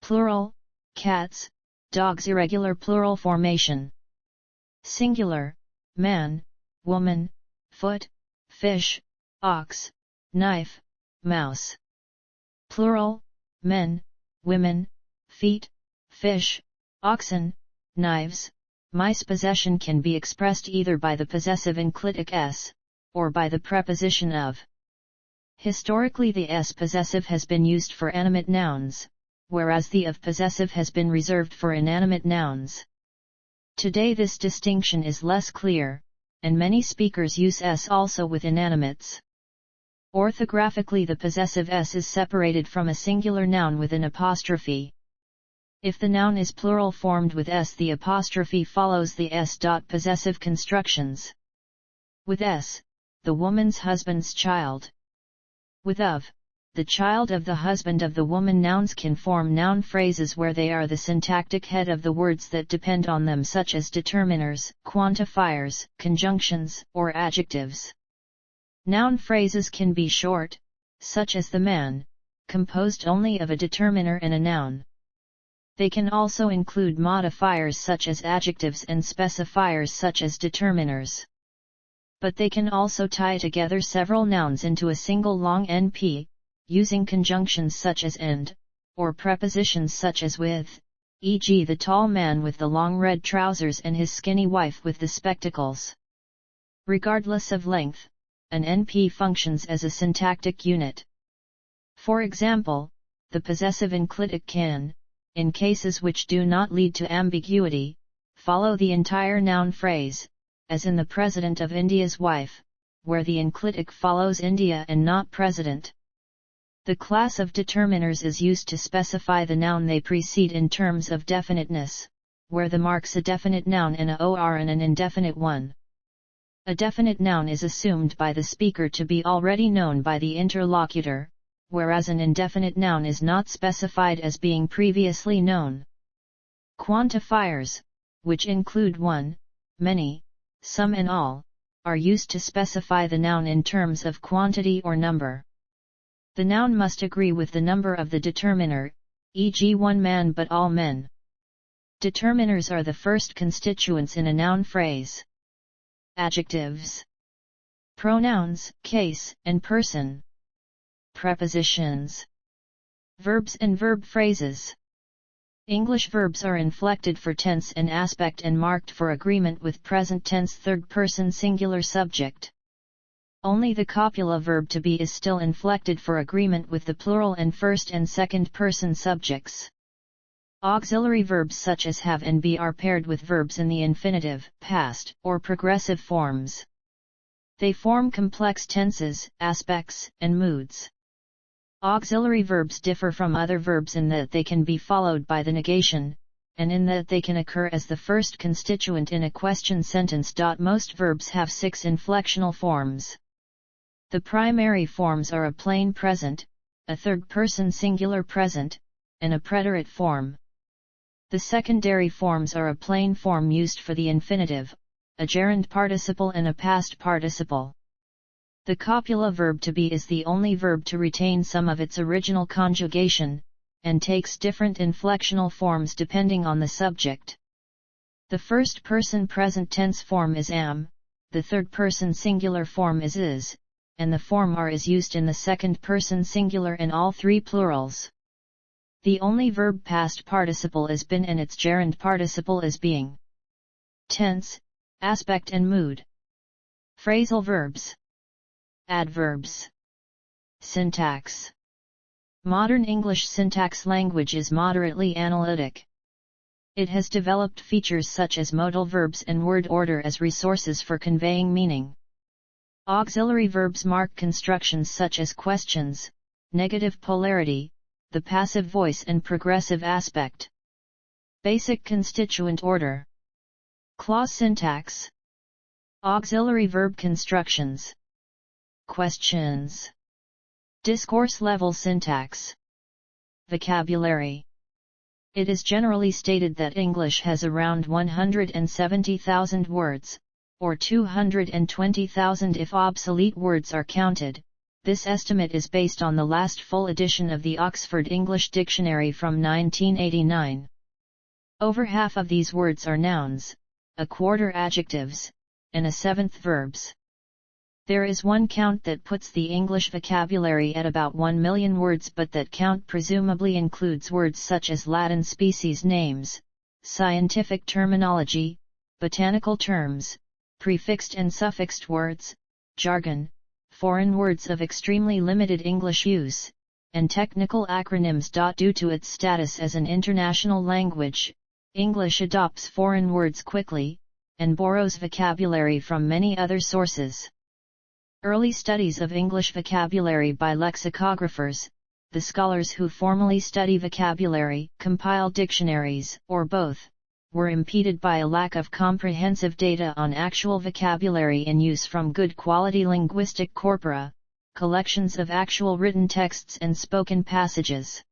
Plural, cats, dogs. Irregular plural formation. Singular, man, woman, foot, fish, ox, knife, mouse. Plural, men, women, feet, fish, oxen, knives, mice. Possession can be expressed either by the possessive enclitic s, or by the preposition of. Historically the s possessive has been used for animate nouns, whereas the of possessive has been reserved for inanimate nouns. Today this distinction is less clear, and many speakers use s also with inanimates. Orthographically the possessive s is separated from a singular noun with an apostrophe. If the noun is plural formed with s, the apostrophe follows the s. Possessive constructions. With s, the woman's husband's child. With of, the child of the husband of the woman. Nouns can form noun phrases where they are the syntactic head of the words that depend on them, such as determiners, quantifiers, conjunctions, or adjectives. Noun phrases can be short, such as the man, composed only of a determiner and a noun. They can also include modifiers such as adjectives and specifiers such as determiners. But they can also tie together several nouns into a single long NP, using conjunctions such as and, or prepositions such as with, e.g. the tall man with the long red trousers and his skinny wife with the spectacles. Regardless of length, an NP functions as a syntactic unit. For example, the possessive enclitic can, in cases which do not lead to ambiguity, follow the entire noun phrase, as in the President of India's wife, where the enclitic follows India and not President. The class of determiners is used to specify the noun they precede in terms of definiteness, where the marks a definite noun and a or and an indefinite one. A definite noun is assumed by the speaker to be already known by the interlocutor, whereas an indefinite noun is not specified as being previously known. Quantifiers, which include one, many, some and all, are used to specify the noun in terms of quantity or number. The noun must agree with the number of the determiner, e.g. one man but all men. Determiners are the first constituents in a noun phrase. Adjectives. Pronouns, case, and person. Prepositions. Verbs and verb phrases. English verbs are inflected for tense and aspect and marked for agreement with present tense third-person singular subject. Only the copula verb to be is still inflected for agreement with the plural and first and second-person subjects. Auxiliary verbs such as have and be are paired with verbs in the infinitive, past, or progressive forms. They form complex tenses, aspects, and moods. Auxiliary verbs differ from other verbs in that they can be followed by the negation, and in that they can occur as the first constituent in a question sentence. Most verbs have 6 inflectional forms. The primary forms are a plain present, a third-person singular present, and a preterite form. The secondary forms are a plain form used for the infinitive, a gerund participle and a past participle. The copula verb to be is the only verb to retain some of its original conjugation, and takes different inflectional forms depending on the subject. The first-person present tense form is am, the third-person singular form is and the form are is used in the second-person singular and all 3 plurals. The only verb past participle is been and its gerund participle is being. Tense, aspect and mood. Phrasal verbs. Adverbs. Syntax. Modern English syntax language is moderately analytic. It has developed features such as modal verbs and word order as resources for conveying meaning. Auxiliary verbs mark constructions such as questions, negative polarity, the passive voice and progressive aspect. Basic constituent order. Clause syntax. Auxiliary verb constructions. Questions. Discourse level syntax. Vocabulary. It is generally stated that English has around 170,000 words, or 220,000 if obsolete words are counted. This estimate is based on the last full edition of the Oxford English Dictionary from 1989. Over half of these words are nouns, a quarter adjectives, and a seventh verbs. There is one count that puts the English vocabulary at about 1 million words, but that count presumably includes words such as Latin species names, scientific terminology, botanical terms, prefixed and suffixed words, jargon, foreign words of extremely limited English use, and technical acronyms. Due to its status as an international language, English adopts foreign words quickly, and borrows vocabulary from many other sources. Early studies of English vocabulary by lexicographers, the scholars who formally study vocabulary, compile dictionaries, or both, were impeded by a lack of comprehensive data on actual vocabulary in use from good quality linguistic corpora, collections of actual written texts and spoken passages.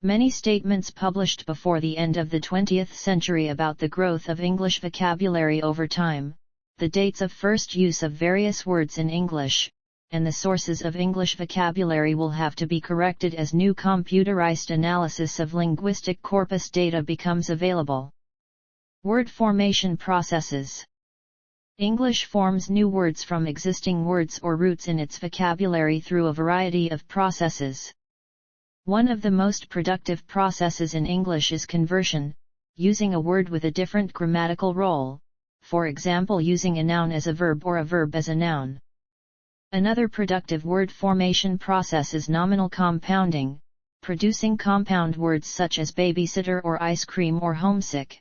Many statements published before the end of the 20th century about the growth of English vocabulary over time, the dates of first use of various words in English, and the sources of English vocabulary will have to be corrected as new computerized analysis of linguistic corpus data becomes available. Word formation processes. English forms new words from existing words or roots in its vocabulary through a variety of processes. One of the most productive processes in English is conversion, using a word with a different grammatical role, for example using a noun as a verb or a verb as a noun. Another productive word formation process is nominal compounding, producing compound words such as babysitter or ice cream or homesick.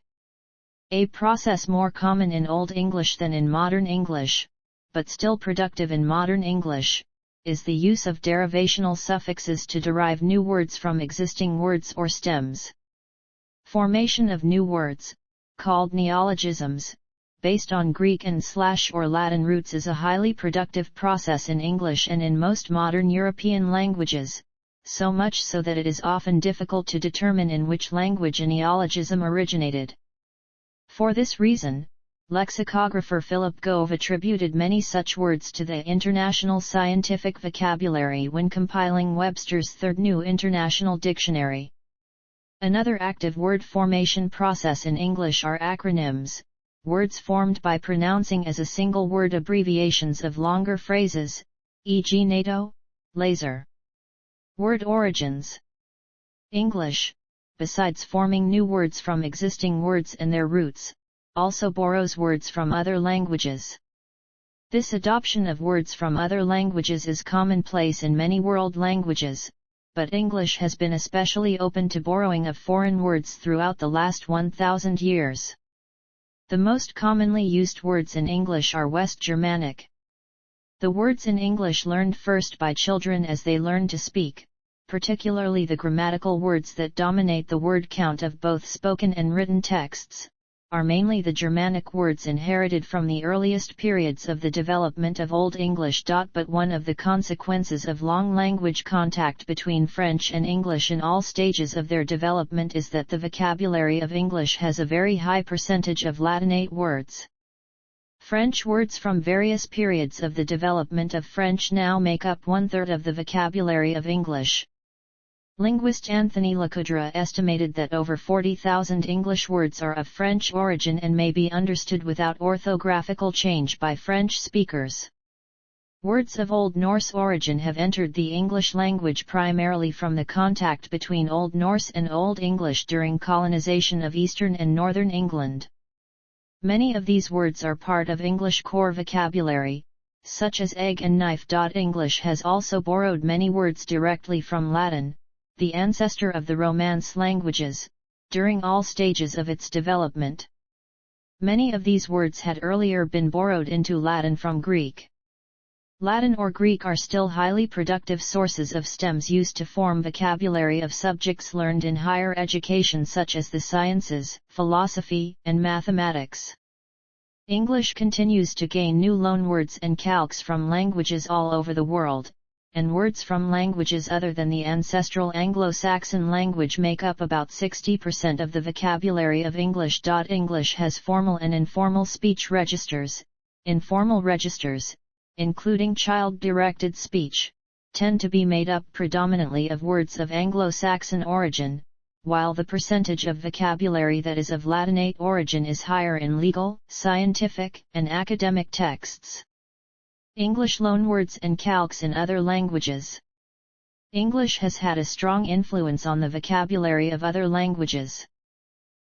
A process more common in Old English than in Modern English, but still productive in Modern English, is the use of derivational suffixes to derive new words from existing words or stems. Formation of new words, called neologisms, based on Greek and or Latin roots is a highly productive process in English and in most modern European languages, so much so that it is often difficult to determine in which language a neologism originated. For this reason, lexicographer Philip Gove attributed many such words to the International Scientific Vocabulary when compiling Webster's Third New International Dictionary. Another active word formation process in English are acronyms, words formed by pronouncing as a single word abbreviations of longer phrases, e.g. NATO, laser. Word origins. English, besides forming new words from existing words and their roots, also borrows words from other languages. This adoption of words from other languages is commonplace in many world languages, but English has been especially open to borrowing of foreign words throughout the last 1,000 years. The most commonly used words in English are West Germanic. The words in English learned first by children as they learn to speak, particularly the grammatical words that dominate the word count of both spoken and written texts, are mainly the Germanic words inherited from the earliest periods of the development of Old English. But one of the consequences of long language contact between French and English in all stages of their development is that the vocabulary of English has a very high percentage of Latinate words. French words from various periods of the development of French now make up 1/3 of the vocabulary of English. Linguist Anthony Lecoudre estimated that over 40,000 English words are of French origin and may be understood without orthographical change by French speakers. Words of Old Norse origin have entered the English language primarily from the contact between Old Norse and Old English during colonization of eastern and northern England. Many of these words are part of English core vocabulary, such as egg and knife. English has also borrowed many words directly from Latin, the ancestor of the Romance languages, during all stages of its development. Many of these words had earlier been borrowed into Latin from Greek. Latin or Greek are still highly productive sources of stems used to form vocabulary of subjects learned in higher education such as the sciences, philosophy, and mathematics. English continues to gain new loanwords and calques from languages all over the world, and words from languages other than the ancestral Anglo-Saxon language make up about 60% of the vocabulary of English. English has formal and informal speech registers. Informal registers, including child-directed speech, tend to be made up predominantly of words of Anglo-Saxon origin, while the percentage of vocabulary that is of Latinate origin is higher in legal, scientific, and academic texts. English loanwords and calques in other languages. English has had a strong influence on the vocabulary of other languages.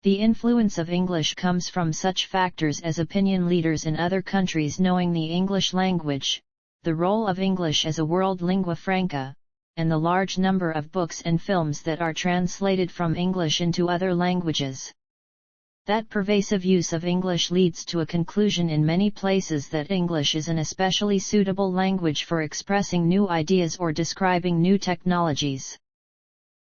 The influence of English comes from such factors as opinion leaders in other countries knowing the English language, the role of English as a world lingua franca, and the large number of books and films that are translated from English into other languages. That pervasive use of English leads to a conclusion in many places that English is an especially suitable language for expressing new ideas or describing new technologies.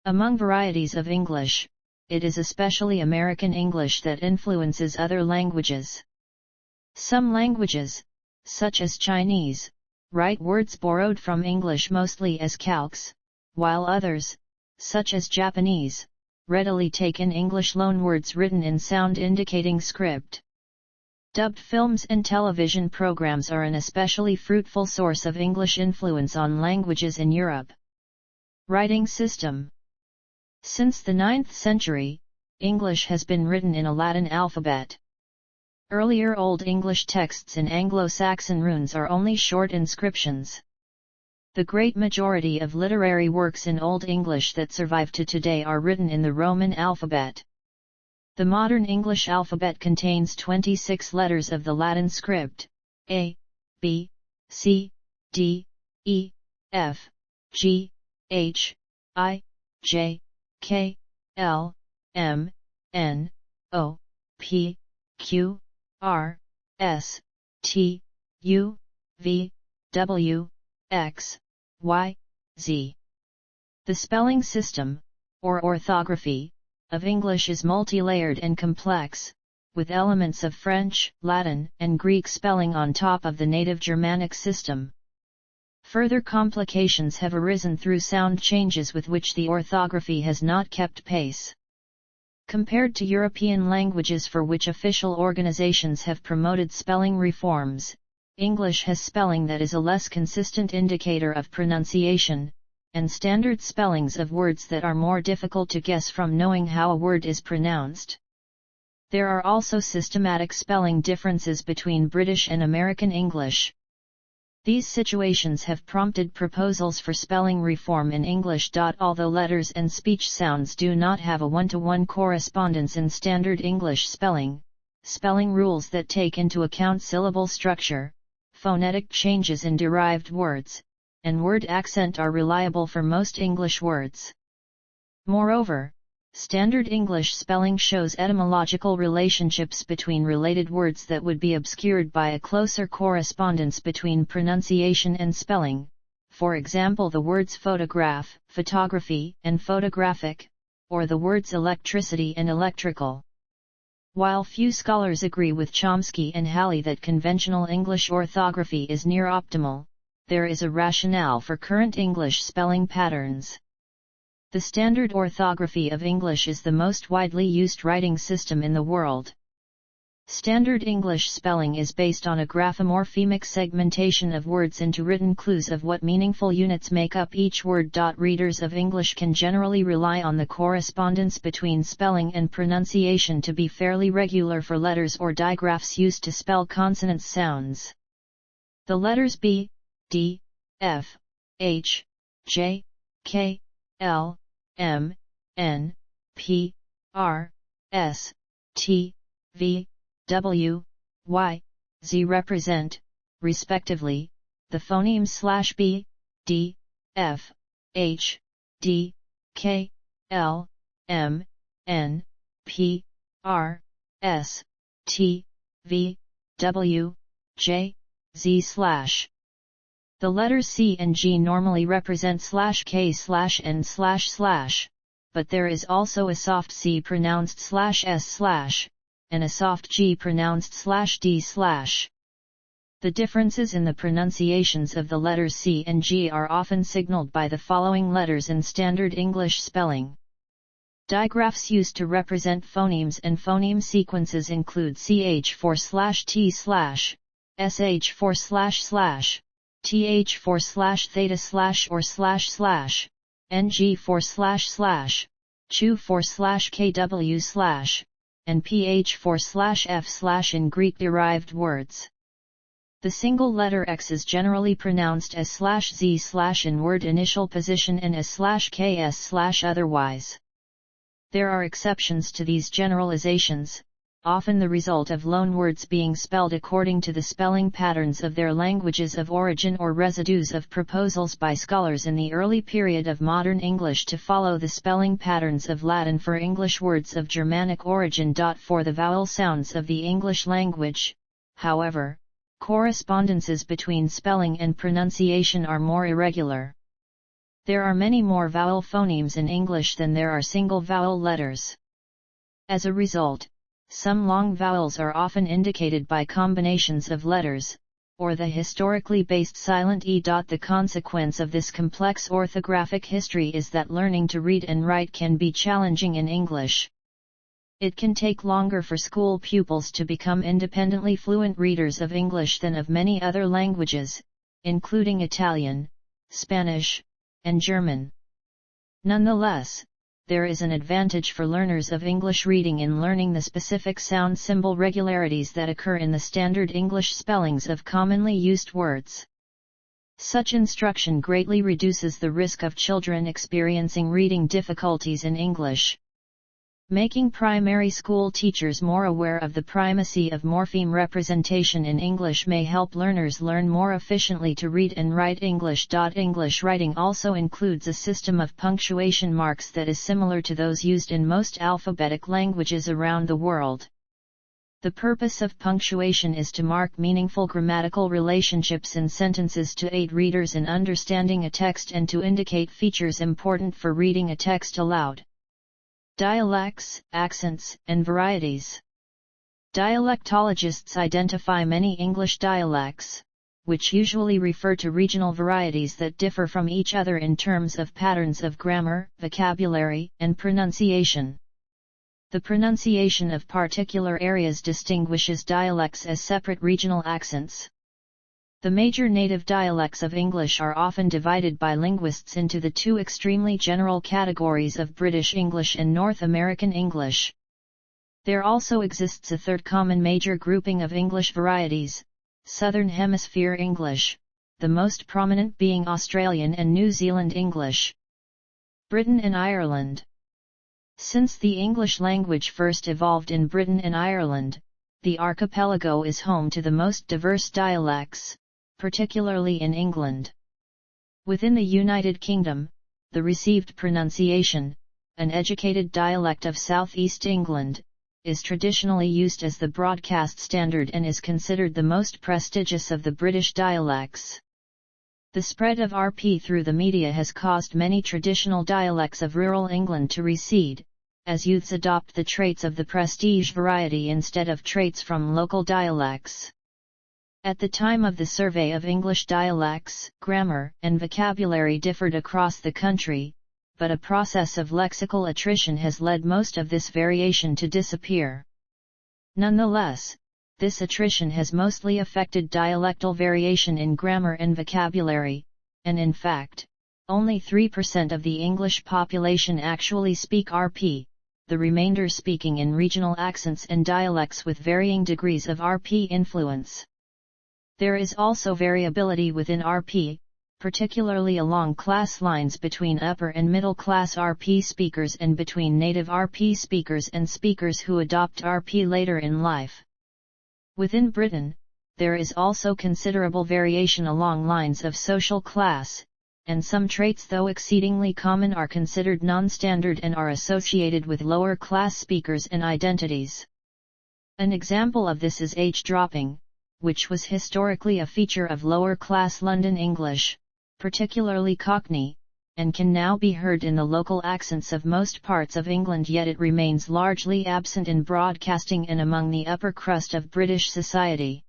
Among varieties of English, it is especially American English that influences other languages. Some languages, such as Chinese, write words borrowed from English mostly as calques, while others, such as Japanese, readily take in English loanwords written in sound indicating script. Dubbed films and television programs are an especially fruitful source of English influence on languages in Europe. Writing system. Since the 9th century, English has been written in a Latin alphabet. Earlier Old English texts in Anglo-Saxon runes are only short inscriptions. The great majority of literary works in Old English that survive to today are written in the Roman alphabet. The modern English alphabet contains 26 letters of the Latin script, A, B, C, D, E, F, G, H, I, J, K, L, M, N, O, P, Q, R, S, T, U, V, W, X, Y, Z. The spelling system, or orthography, of English is multi-layered and complex, with elements of French, Latin, and Greek spelling on top of the native Germanic system. Further complications have arisen through sound changes with which the orthography has not kept pace. Compared to European languages for which official organizations have promoted spelling reforms, English has spelling that is a less consistent indicator of pronunciation, and standard spellings of words that are more difficult to guess from knowing how a word is pronounced. There are also systematic spelling differences between British and American English. These situations have prompted proposals for spelling reform in English. Although letters and speech sounds do not have a one-to-one correspondence in standard English spelling, spelling rules that take into account syllable structure, phonetic changes in derived words, and word accent are reliable for most English words. Moreover, standard English spelling shows etymological relationships between related words that would be obscured by a closer correspondence between pronunciation and spelling, for example the words photograph, photography, and photographic, or the words electricity and electrical. While few scholars agree with Chomsky and Halley that conventional English orthography is near optimal, there is a rationale for current English spelling patterns. The standard orthography of English is the most widely used writing system in the world. Standard English spelling is based on a graphemorphemic segmentation of words into written clues of what meaningful units make up each word. Readers of English can generally rely on the correspondence between spelling and pronunciation to be fairly regular for letters or digraphs used to spell consonant sounds. The letters B, D, F, H, J, K, L, M, N, P, R, S, T, V, W, Y, Z represent, respectively, the phonemes /B, D, F, H, D, K, L, M, N, P, R, S, T, V, W, J, Z /. The letters C and G normally represent /K/N//, but there is also a soft C pronounced /S/, and a soft G pronounced /D/. The differences in the pronunciations of the letters C and G are often signaled by the following letters in standard English spelling. Digraphs used to represent phonemes and phoneme sequences include CH /T/, SH //, TH /theta/ or // NG // CHU KW/ and PH /F/ in Greek-derived words. The single letter X is generally pronounced as /Z/ in word initial position and as /KS/ otherwise. There are exceptions to these generalizations, often the result of loanwords being spelled according to the spelling patterns of their languages of origin or residues of proposals by scholars in the early period of modern English to follow the spelling patterns of Latin for English words of Germanic origin. For the vowel sounds of the English language, however, correspondences between spelling and pronunciation are more irregular. There are many more vowel phonemes in English than there are single vowel letters. As a result, some long vowels are often indicated by combinations of letters, or the historically based silent E. The consequence of this complex orthographic history is that learning to read and write can be challenging in English. It can take longer for school pupils to become independently fluent readers of English than of many other languages, including Italian, Spanish, and German. Nonetheless, there is an advantage for learners of English reading in learning the specific sound symbol regularities that occur in the standard English spellings of commonly used words. Such instruction greatly reduces the risk of children experiencing reading difficulties in English. Making primary school teachers more aware of the primacy of morpheme representation in English may help learners learn more efficiently to read and write English. English writing also includes a system of punctuation marks that is similar to those used in most alphabetic languages around the world. The purpose of punctuation is to mark meaningful grammatical relationships in sentences to aid readers in understanding a text and to indicate features important for reading a text aloud. Dialects, accents, and varieties. Dialectologists identify many English dialects, which usually refer to regional varieties that differ from each other in terms of patterns of grammar, vocabulary, and pronunciation. The pronunciation of particular areas distinguishes dialects as separate regional accents. The major native dialects of English are often divided by linguists into the two extremely general categories of British English and North American English. There also exists a third common major grouping of English varieties, Southern Hemisphere English, the most prominent being Australian and New Zealand English. Britain and Ireland. Since the English language first evolved in Britain and Ireland, the archipelago is home to the most diverse dialects, particularly in England. Within the United Kingdom, the received pronunciation, an educated dialect of South East England, is traditionally used as the broadcast standard and is considered the most prestigious of the British dialects. The spread of RP through the media has caused many traditional dialects of rural England to recede, as youths adopt the traits of the prestige variety instead of traits from local dialects. At the time of the survey of English dialects, grammar and vocabulary differed across the country, but a process of lexical attrition has led most of this variation to disappear. Nonetheless, this attrition has mostly affected dialectal variation in grammar and vocabulary, and in fact, only 3% of the English population actually speak RP, the remainder speaking in regional accents and dialects with varying degrees of RP influence. There is also variability within RP, particularly along class lines between upper and middle class RP speakers and between native RP speakers and speakers who adopt RP later in life. Within Britain, there is also considerable variation along lines of social class, and some traits, though exceedingly common, are considered non-standard and are associated with lower class speakers and identities. An example of this is age dropping, which was historically a feature of lower-class London English, particularly Cockney, and can now be heard in the local accents of most parts of England, yet it remains largely absent in broadcasting and among the upper crust of British society.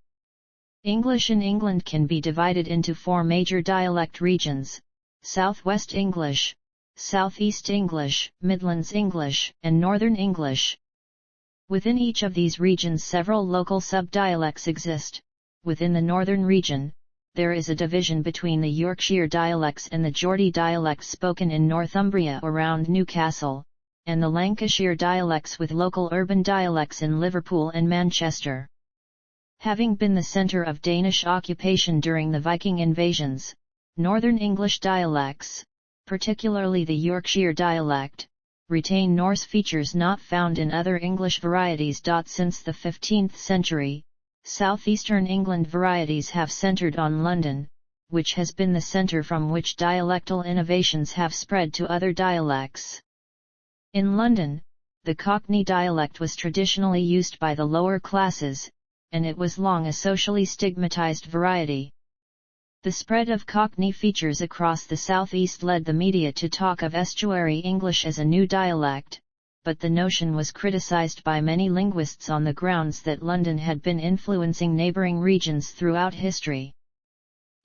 English in England can be divided into four major dialect regions: South West English, South East English, Midlands English, and Northern English. Within each of these regions several local sub-dialects exist. Within the Northern region, there is a division between the Yorkshire dialects and the Geordie dialects spoken in Northumbria around Newcastle, and the Lancashire dialects with local urban dialects in Liverpool and Manchester. Having been the centre of Danish occupation during the Viking invasions, Northern English dialects, particularly the Yorkshire dialect, retain Norse features not found in other English varieties. Since the 15th century, southeastern England varieties have centred on London, which has been the centre from which dialectal innovations have spread to other dialects. In London, the Cockney dialect was traditionally used by the lower classes, and it was long a socially stigmatised variety. The spread of Cockney features across the southeast led the media to talk of estuary English as a new dialect, but the notion was criticised by many linguists on the grounds that London had been influencing neighbouring regions throughout history.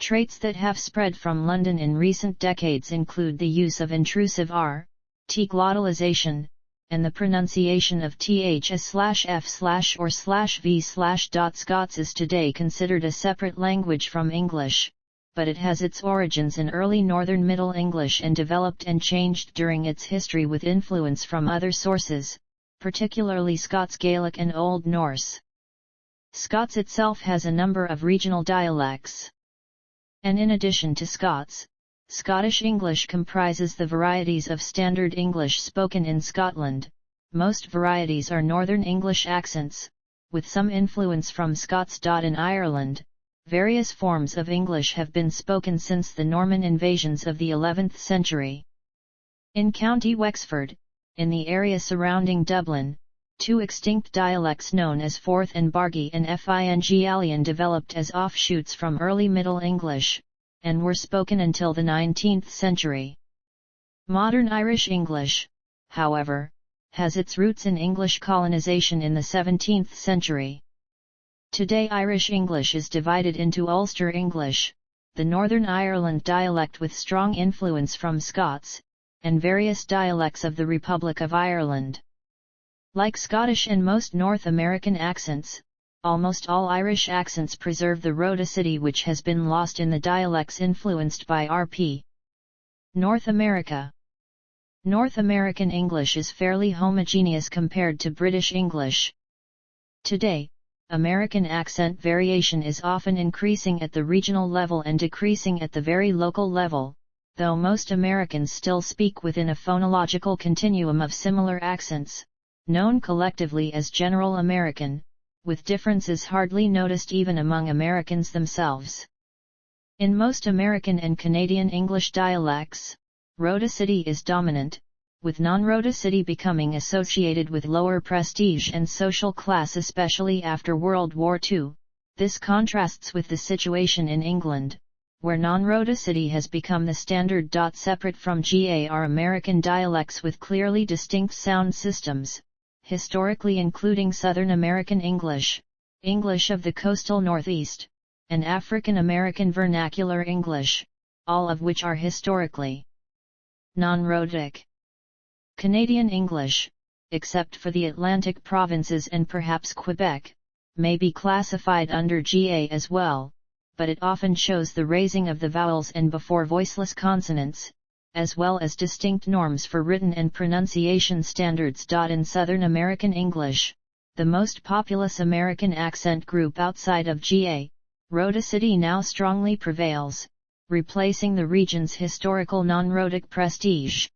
Traits that have spread from London in recent decades include the use of intrusive R, T glottalization, and the pronunciation of th/f/or/v/. Scots is today considered a separate language from English, but it has its origins in early Northern Middle English and developed and changed during its history with influence from other sources, particularly Scots Gaelic and Old Norse. Scots itself has a number of regional dialects. And in addition to Scots, Scottish English comprises the varieties of Standard English spoken in Scotland. Most varieties are Northern English accents, with some influence from Scots. In Ireland, various forms of English have been spoken since the Norman invasions of the 11th century. In County Wexford, in the area surrounding Dublin, two extinct dialects known as Forth and Bargy and Fingalian developed as offshoots from early Middle English, and were spoken until the 19th century. Modern Irish English, however, has its roots in English colonization in the 17th century. Today Irish English is divided into Ulster English, the Northern Ireland dialect with strong influence from Scots, and various dialects of the Republic of Ireland. Like Scottish and most North American accents, almost all Irish accents preserve the rhoticity which has been lost in the dialects influenced by RP. North America. North American English is fairly homogeneous compared to British English. Today, American accent variation is often increasing at the regional level and decreasing at the very local level, though most Americans still speak within a phonological continuum of similar accents, known collectively as General American, with differences hardly noticed even among Americans themselves. In most American and Canadian English dialects, rhoticity is dominant, with non-rhoticity becoming associated with lower prestige and social class, especially after World War II. This contrasts with the situation in England, where non-rhoticity has become the standard. Separate from GA are American dialects with clearly distinct sound systems, historically including Southern American English, English of the coastal Northeast, and African American Vernacular English, all of which are historically non-rhotic. Canadian English, except for the Atlantic provinces and perhaps Quebec, may be classified under GA as well, but it often shows the raising of the vowels and before voiceless consonants, as well as distinct norms for written and pronunciation standards. In Southern American English, the most populous American accent group outside of GA, rhoticity now strongly prevails, replacing the region's historical non-rhotic prestige.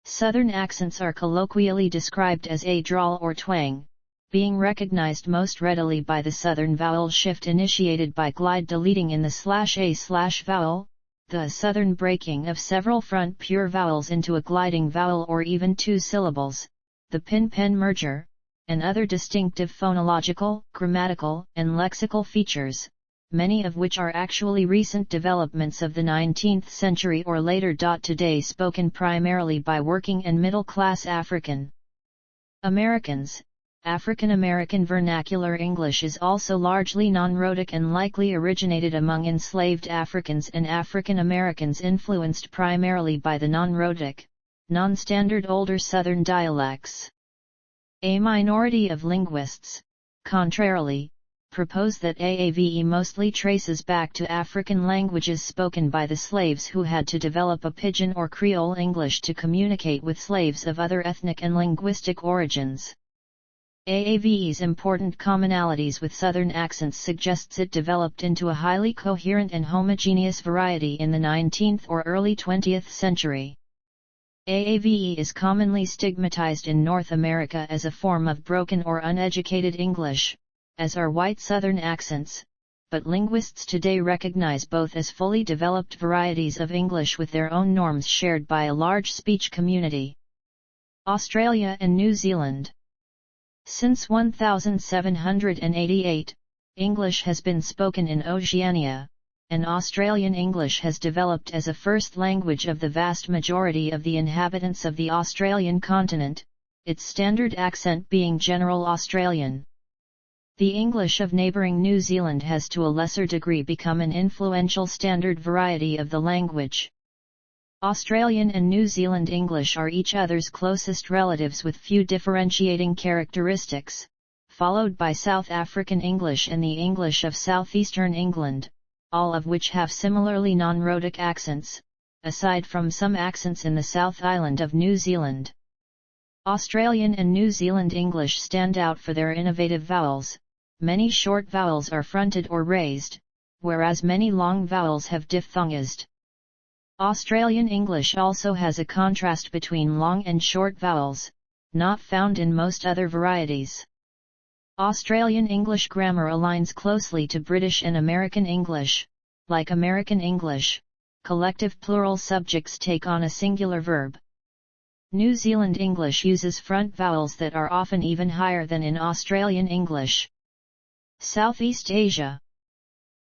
Southern accents are colloquially described as a drawl or twang, being recognized most readily by the Southern vowel shift initiated by glide deleting in the /a/ vowel, the Southern breaking of several front pure vowels into a gliding vowel or even two syllables, the pin-pen merger, and other distinctive phonological, grammatical, and lexical features, many of which are actually recent developments of the 19th century or later. Today spoken primarily by working and middle-class African Americans. African American Vernacular English is also largely non-rhotic and likely originated among enslaved Africans and African Americans influenced primarily by the non-rhotic, non-standard older Southern dialects. A minority of linguists, contrarily, propose that AAVE mostly traces back to African languages spoken by the slaves who had to develop a Pidgin or Creole English to communicate with slaves of other ethnic and linguistic origins. AAVE's important commonalities with Southern accents suggests it developed into a highly coherent and homogeneous variety in the 19th or early 20th century. AAVE is commonly stigmatized in North America as a form of broken or uneducated English, as are white Southern accents, but linguists today recognize both as fully developed varieties of English with their own norms shared by a large speech community. Australia and New Zealand. Since 1788, English has been spoken in Oceania, and Australian English has developed as a first language of the vast majority of the inhabitants of the Australian continent, its standard accent being General Australian. The English of neighbouring New Zealand has to a lesser degree become an influential standard variety of the language. Australian and New Zealand English are each other's closest relatives with few differentiating characteristics, followed by South African English and the English of southeastern England, all of which have similarly non-rhotic accents, aside from some accents in the South Island of New Zealand. Australian and New Zealand English stand out for their innovative vowels. Many short vowels are fronted or raised, whereas many long vowels have diphthongized. Australian English also has a contrast between long and short vowels, not found in most other varieties. Australian English grammar aligns closely to British and American English. Like American English, collective plural subjects take on a singular verb. New Zealand English uses front vowels that are often even higher than in Australian English. Southeast Asia.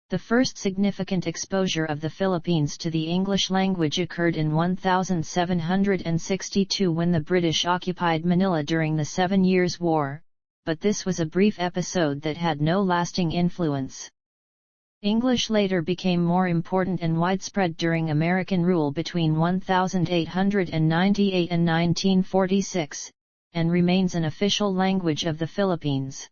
The first significant exposure of the Philippines to the English language occurred in 1762 when the British occupied Manila during the 7 Years' War, but this was a brief episode that had no lasting influence. English later became more important and widespread during American rule between 1898 and 1946, and remains an official language of the Philippines.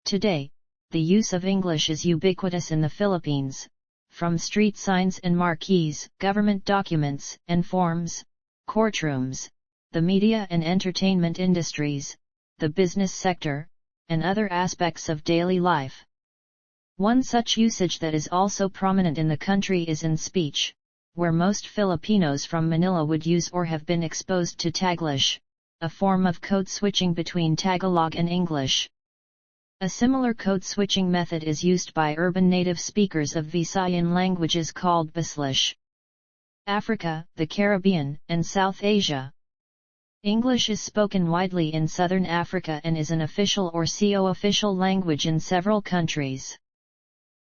Today, the use of English is ubiquitous in the Philippines, from street signs and marquees, government documents and forms, courtrooms, the media and entertainment industries, the business sector, and other aspects of daily life. One such usage that is also prominent in the country is in speech, where most Filipinos from Manila would use or have been exposed to Taglish, a form of code switching between Tagalog and English. A similar code switching method is used by urban native speakers of Visayan languages called Bislish. Africa, the Caribbean, and South Asia. English is spoken widely in southern Africa and is an official or co-official language in several countries.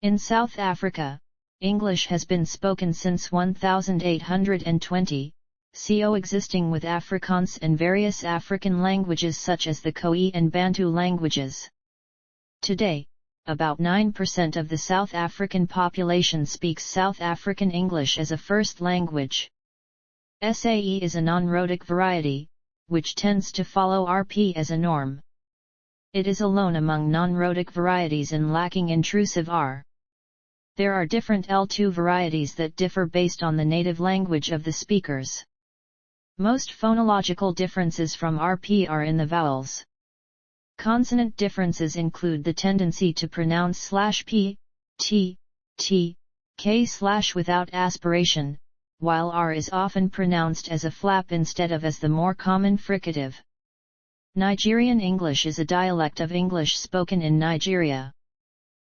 In South Africa, English has been spoken since 1820, coexisting with Afrikaans and various African languages such as the Khoi and Bantu languages. Today, about 9% of the South African population speaks South African English as a first language. SAE is a non-rhotic variety, which tends to follow RP as a norm. It is alone among non-rhotic varieties and lacking intrusive R. There are different L2 varieties that differ based on the native language of the speakers. Most phonological differences from RP are in the vowels. Consonant differences include the tendency to pronounce /p, t, t, k/ without aspiration, while r is often pronounced as a flap instead of as the more common fricative. Nigerian English is a dialect of English spoken in Nigeria.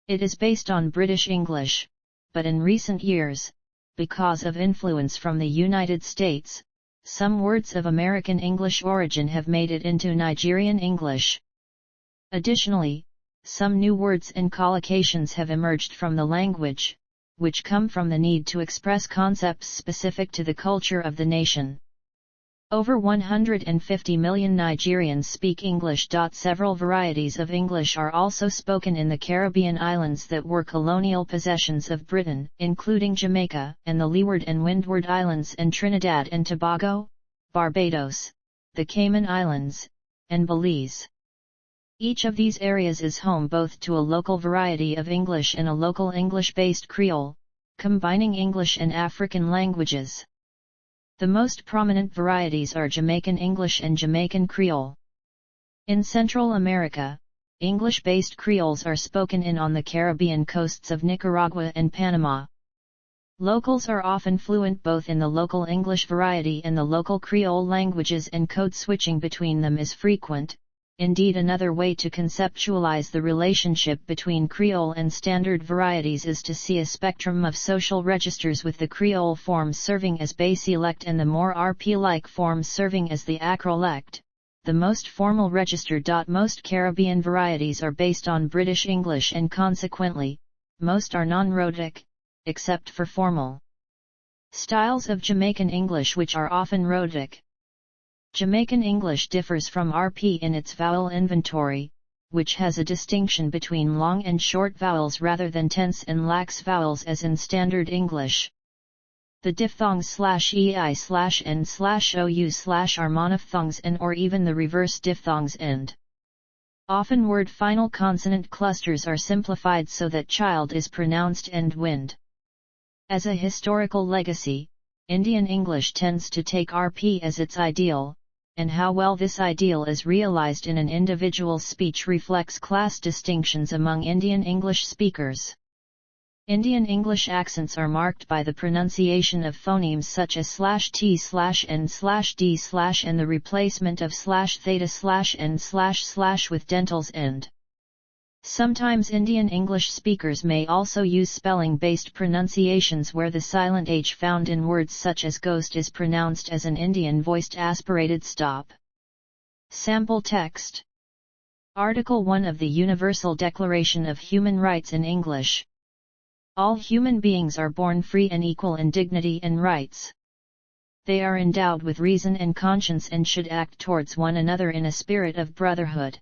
It is based on British English, but in recent years, because of influence from the United States, some words of American English origin have made it into Nigerian English. Additionally, some new words and collocations have emerged from the language, which come from the need to express concepts specific to the culture of the nation. Over 150 million Nigerians speak English. Several varieties of English are also spoken in the Caribbean islands that were colonial possessions of Britain, including Jamaica and the Leeward and Windward Islands and Trinidad and Tobago, Barbados, the Cayman Islands, and Belize. Each of these areas is home both to a local variety of English and a local English-based Creole, combining English and African languages. The most prominent varieties are Jamaican English and Jamaican Creole. In Central America, English-based Creoles are spoken in on the Caribbean coasts of Nicaragua and Panama. Locals are often fluent both in the local English variety and the local Creole languages, and code switching between them is frequent. Indeed, another way to conceptualize the relationship between Creole and standard varieties is to see a spectrum of social registers, with the Creole forms serving as basielect and the more RP-like forms serving as the acrolect, the most formal register. Most Caribbean varieties are based on British English, and consequently, most are non-rhotic, except for formal styles of Jamaican English, which are often rhotic. Jamaican English differs from RP in its vowel inventory, which has a distinction between long and short vowels rather than tense and lax vowels as in Standard English. the diphthongs /ei/n/ou/ are monophthongs and or even the reverse diphthongs end. Often word final consonant clusters are simplified so that child is pronounced end wind. As a historical legacy, Indian English tends to take RP as its ideal, and how well this ideal is realized in an individual's speech reflects class distinctions among Indian English speakers. Indian English accents are marked by the pronunciation of phonemes such as /t/n/d/ and the replacement of /theta/n/ with dentals end. Sometimes Indian English speakers may also use spelling-based pronunciations where the silent H found in words such as ghost is pronounced as an Indian-voiced aspirated stop. Sample text. Article 1 of the Universal Declaration of Human Rights in English. All human beings are born free and equal in dignity and rights. They are endowed with reason and conscience and should act towards one another in a spirit of brotherhood.